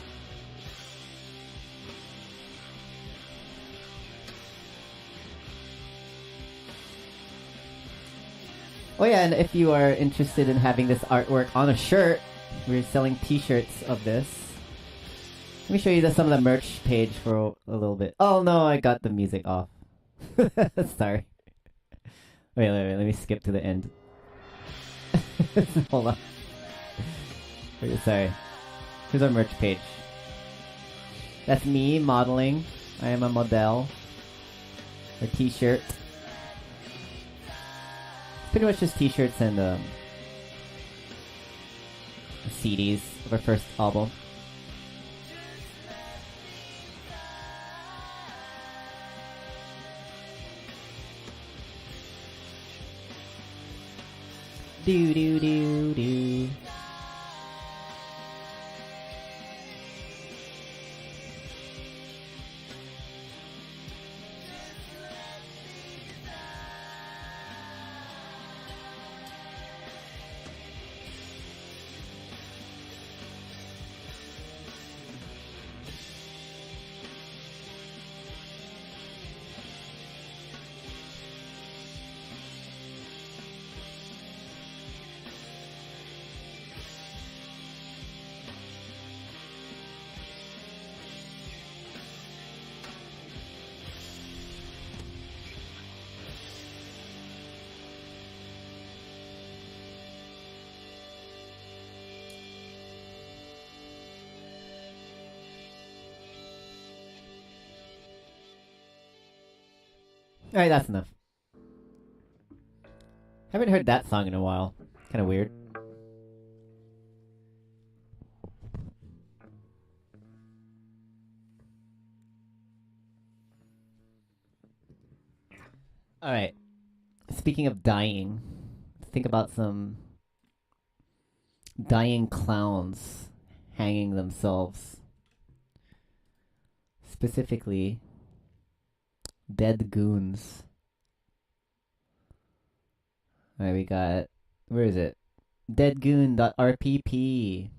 Oh yeah, and if you are interested in having this artwork on a shirt, we're selling t-shirts of this. Let me show you some of the merch page for a little bit. Oh no, I got the music off. Sorry. Wait, let me skip to the end. Hold on. Wait, sorry. Here's our merch page. That's me modeling. I am a model. A t-shirt. Pretty much just t-shirts and CDs of our first album. Do do do do. Alright, that's enough. Haven't heard that song in a while. Kinda weird. Alright. Speaking of dying, think about some dying clowns hanging themselves. Specifically, dead goons. Alright, we got... Where is it? deadgoon.rpp.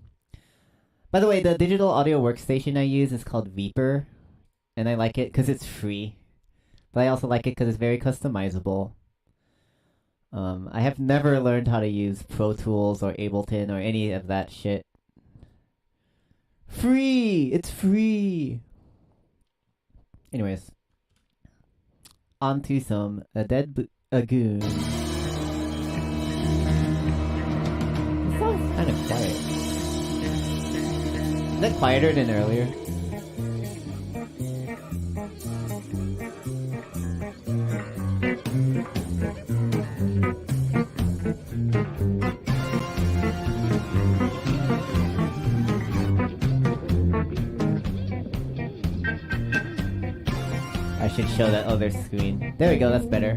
By the way, the digital audio workstation I use is called Reaper. And I like it because it's free. But I also like it because it's very customizable. I have never learned how to use Pro Tools or Ableton or any of that shit. Free! It's free! Anyways. On to some Dead Goon. This song's kind of quiet. Is that quieter than earlier? I should show that other screen. There we go, that's better.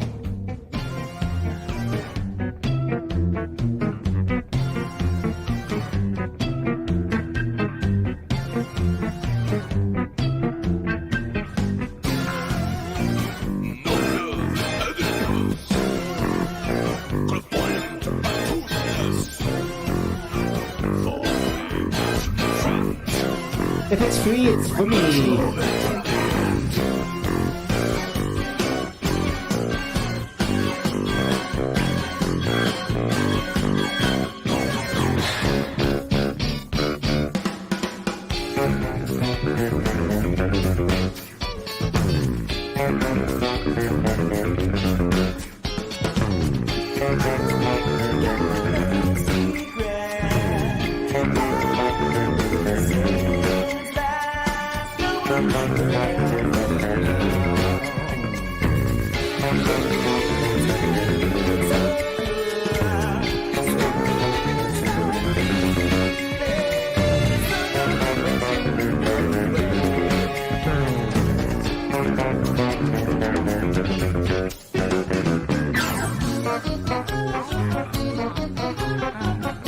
If it's free, it's free.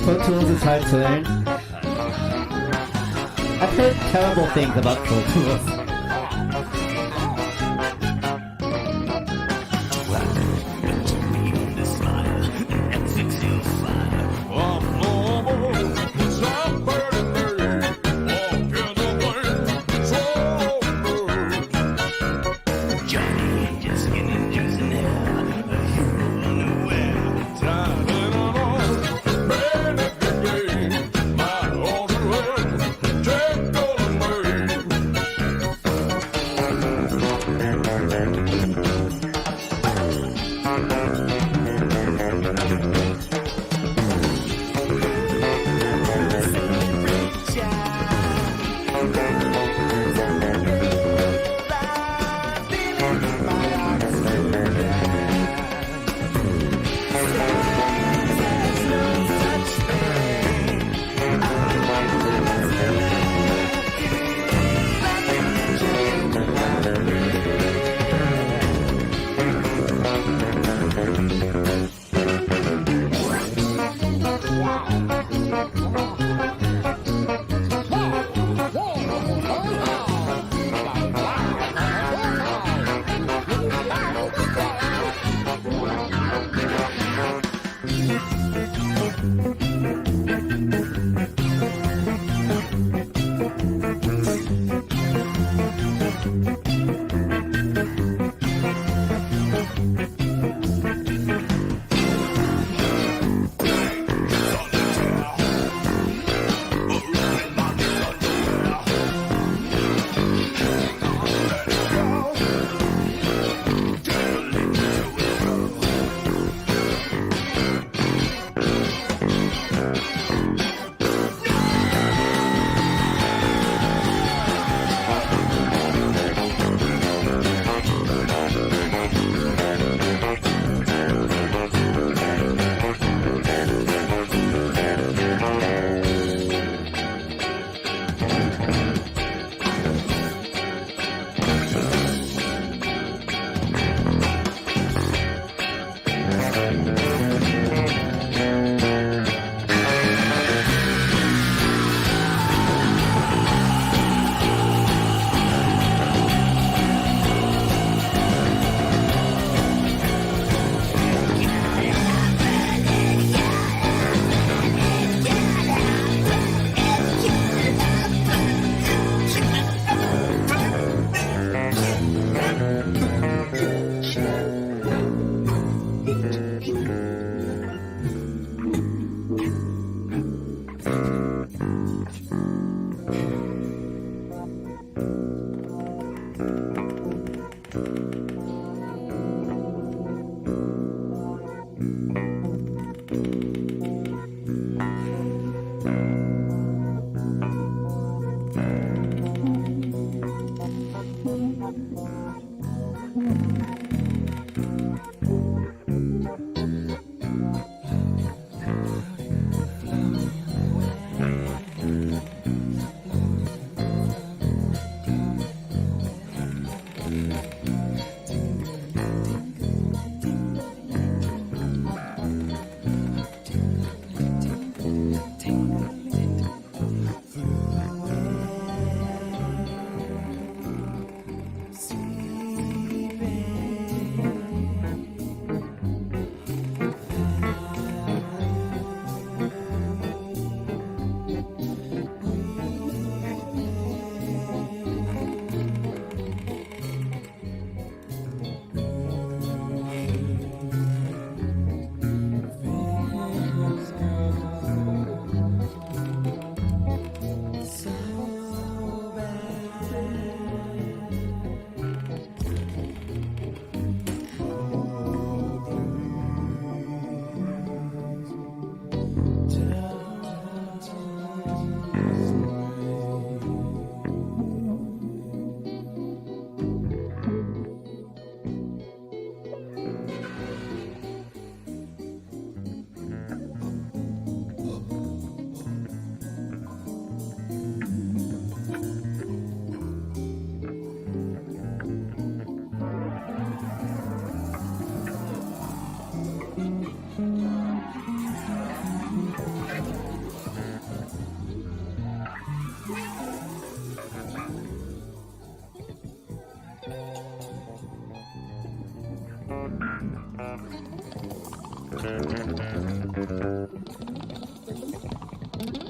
Pro Tools is hard to learn. I've heard terrible things about Pro Tools.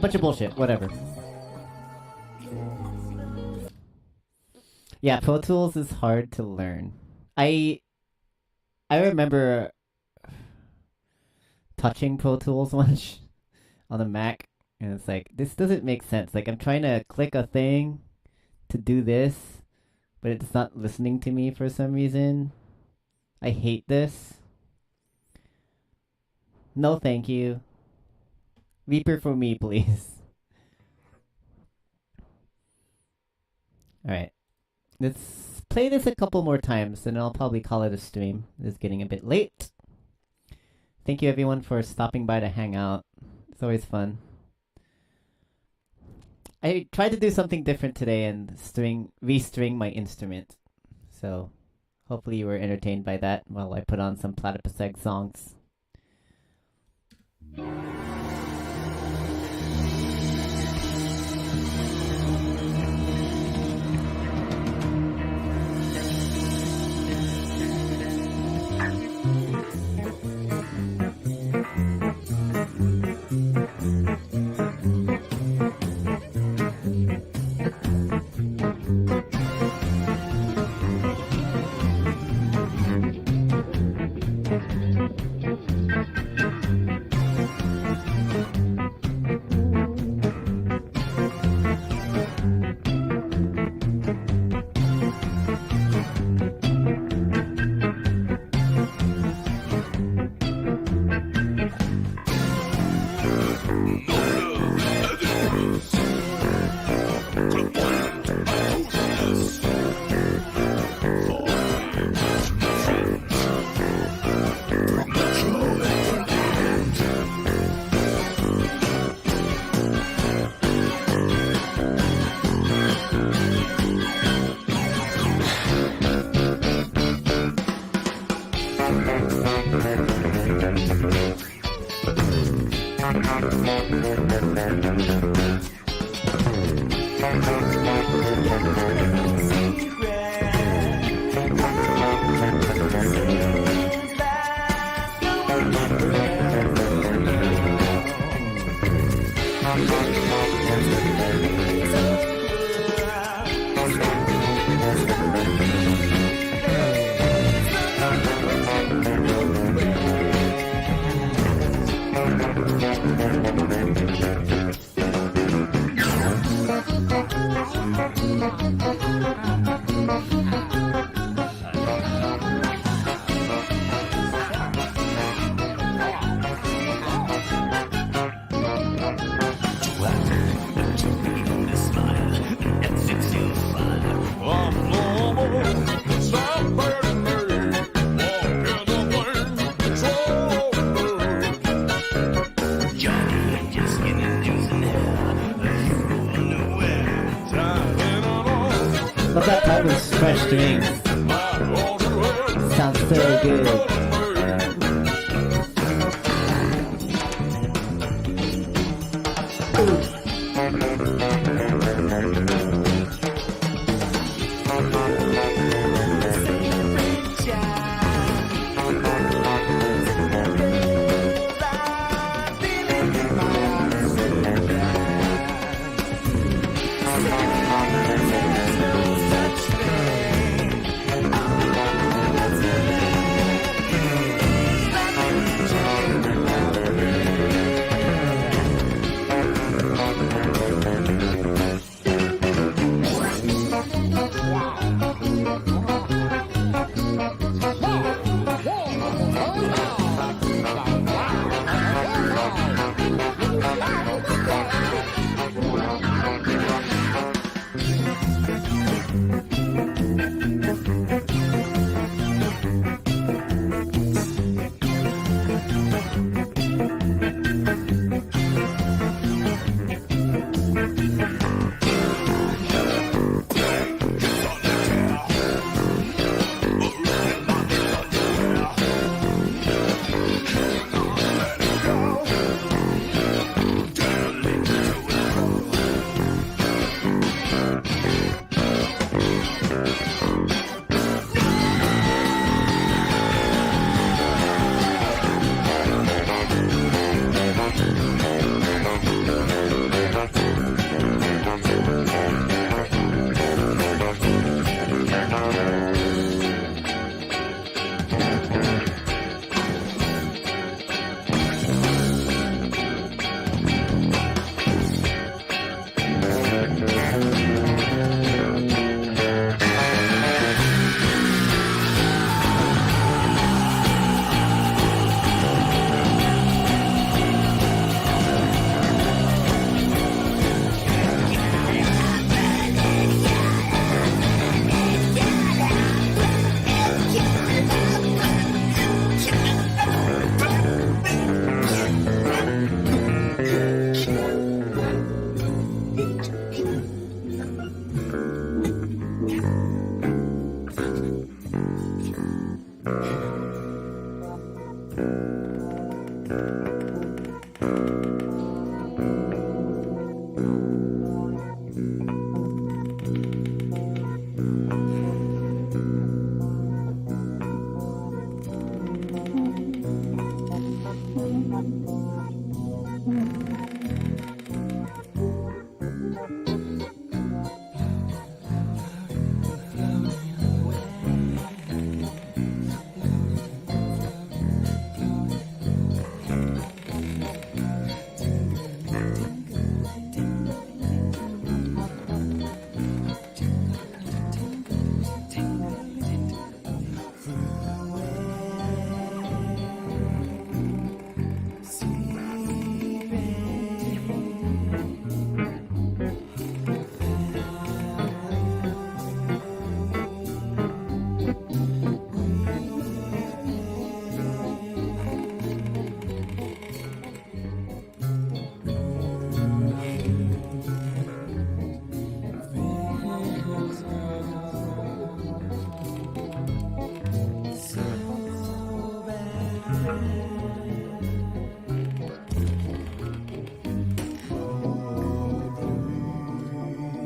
Bunch of bullshit. Whatever. Yeah, Pro Tools is hard to learn. I remember touching Pro Tools once on the Mac, and it's like, this doesn't make sense. Like, I'm trying to click a thing to do this, but it's not listening to me for some reason. I hate this. No, thank you. Reaper for me, please. Alright. Let's play this a couple more times, and I'll probably call it a stream. It's getting a bit late. Thank you everyone for stopping by to hang out. It's always fun. I tried to do something different today and restring my instrument. So hopefully you were entertained by that while I put on some Platypus Egg songs. Love that part with fresh strings. Sounds so good.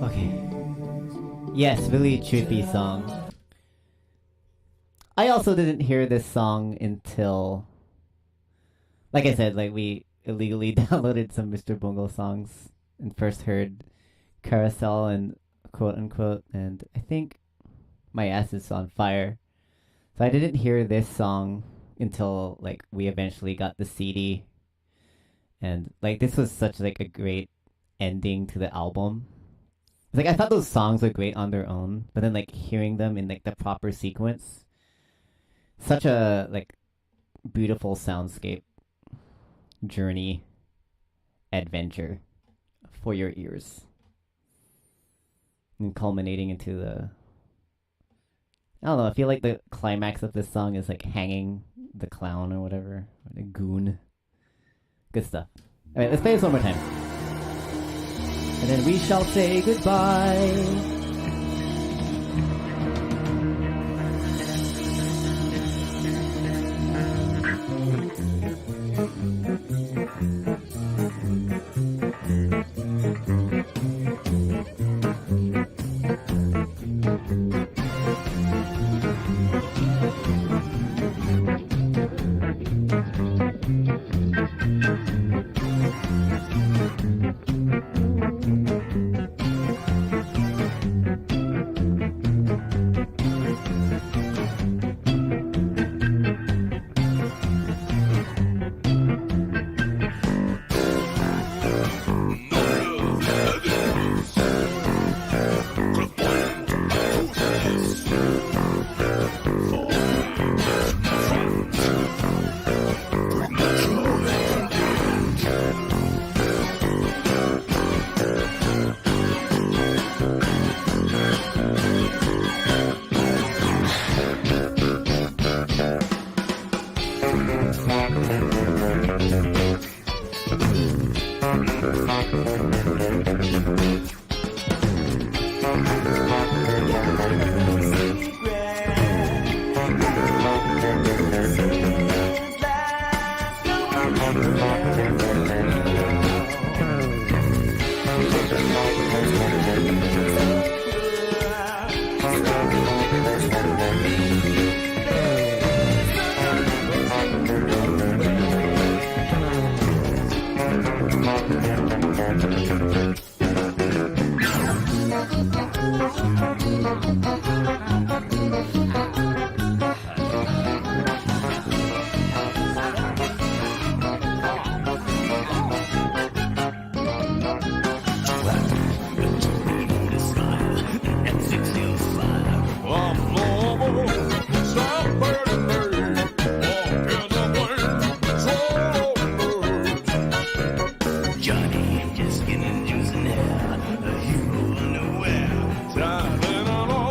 Okay. Yes, really trippy song. I also didn't hear this song until, like I said, like we illegally downloaded some Mr. Bungle songs and first heard Carousel and quote unquote, and I think My Ass Is on Fire. So I didn't hear this song until like we eventually got the CD, and like this was such like a great ending to the album. Like I thought those songs were great on their own, but then like hearing them in like the proper sequence, such a like beautiful soundscape journey adventure for your ears, and culminating into the, I don't know, I feel like the climax of this song is like hanging the clown or whatever, or the goon. Good stuff. Alright, let's play this one more time. And then we shall say goodbye.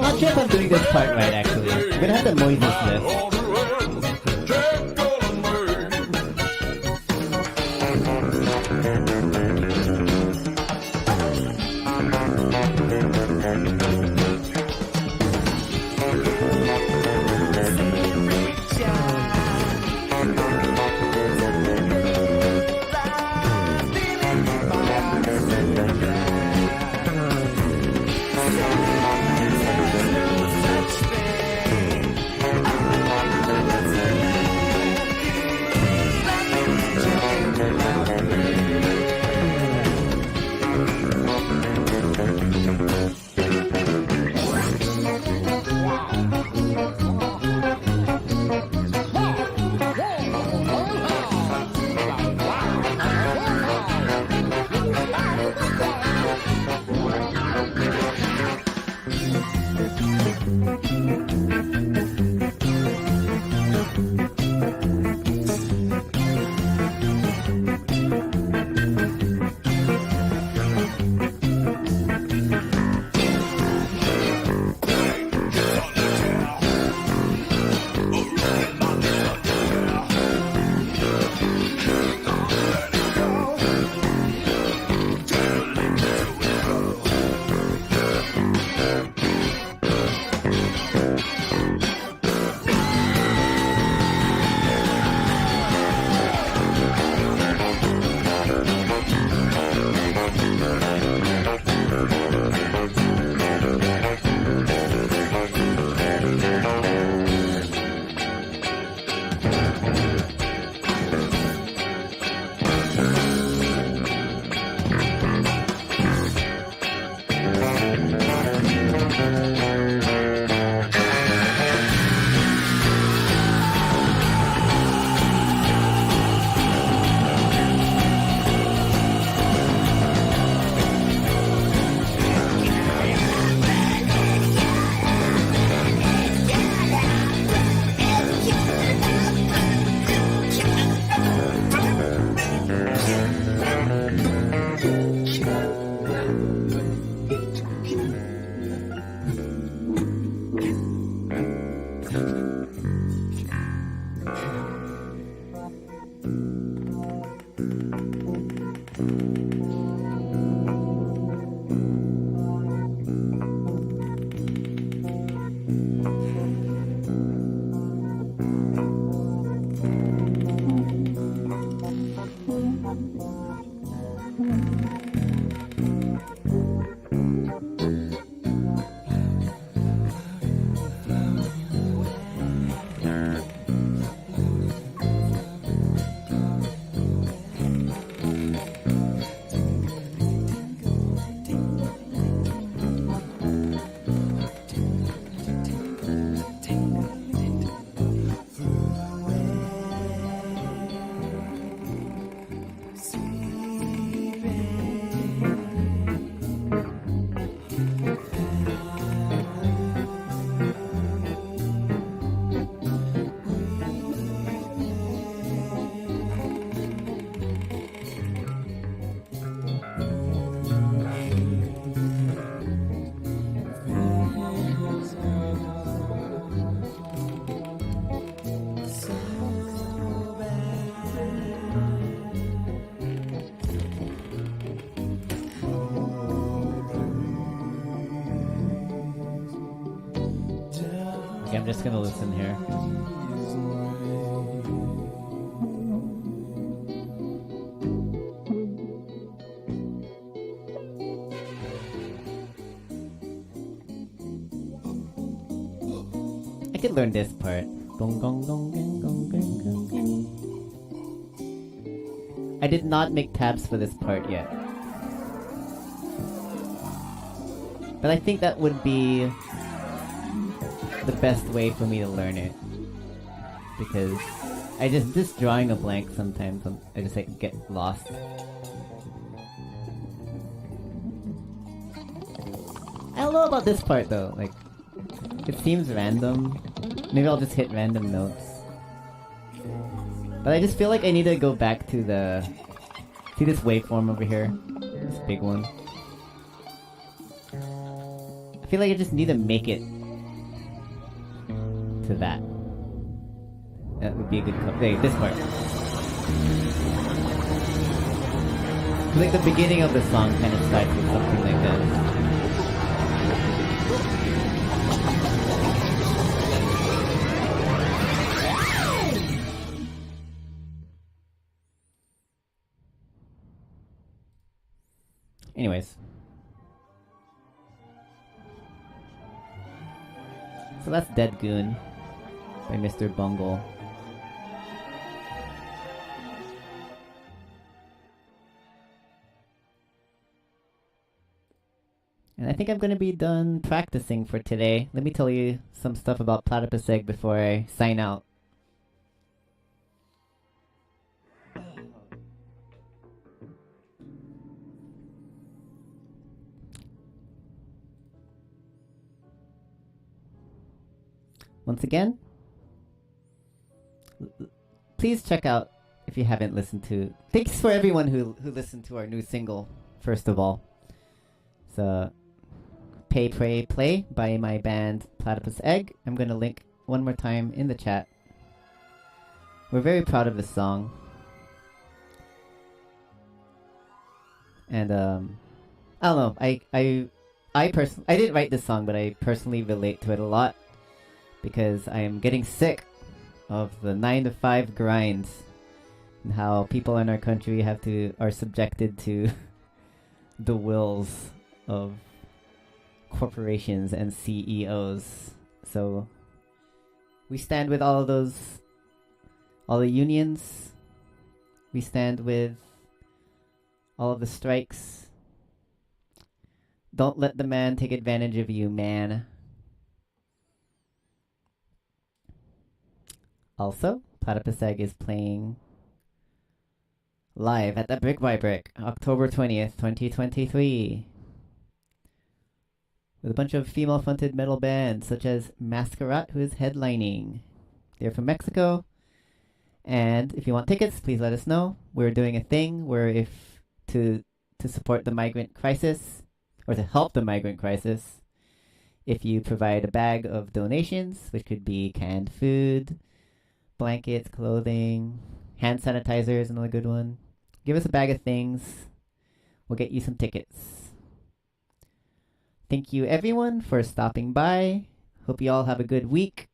Not sure if I'm doing this part right, actually. I'm gonna have to noise this. Okay, I'm just gonna listen here. I could learn this part. Gong, gong, gong, gong, gong, gong, gong, gong. I did not make tabs for this part yet. But I think that would be the best way for me to learn it. Because I just drawing a blank sometimes, I just like get lost. I don't know about this part though, like, it seems random. Maybe I'll just hit random notes. But I just feel like I need to go back to the... See this waveform over here? This big one. I feel like I just need to make it to that. That would be a good Wait, this part. Like the beginning of the song kind of starts with something like this. Anyways. So that's Dead Goon by Mr. Bungle. And I think I'm gonna be done practicing for today. Let me tell you some stuff about Platypus Egg before I sign out. Once again, please check out if you haven't listened to... Thanks for everyone who listened to our new single, first of all. So, Pay, Pray, Play by my band Platypus Egg. I'm going to link one more time in the chat. We're very proud of this song. And, I don't know, I didn't write this song, but I personally relate to it a lot. Because I am getting sick of the 9-to-5 grind and how people in our country are subjected to the wills of corporations and CEOs. So we stand with all the unions. We stand with all of the strikes. Don't let the man take advantage of you, man. Also, Platypus Egg is playing live at the Brick by Brick, October 20th, 2023. With a bunch of female-fronted metal bands, such as Masquerade, who is headlining. They're from Mexico. And if you want tickets, please let us know. We're doing a thing where to support the migrant crisis, or to help the migrant crisis, if you provide a bag of donations, which could be canned food, blankets, clothing, hand sanitizer is another good one. Give us a bag of things. We'll get you some tickets. Thank you everyone for stopping by. Hope you all have a good week.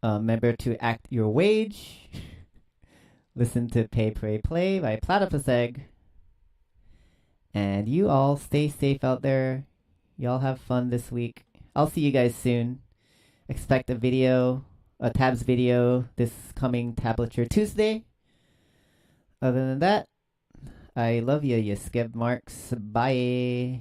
Remember to act your wage. Listen to Pay, Pray, Play by Platypus Egg. And you all stay safe out there. Y'all have fun this week. I'll see you guys soon. Expect a video, a tabs video this coming Tablature Tuesday. Other than that, I love you skeb marks. Bye.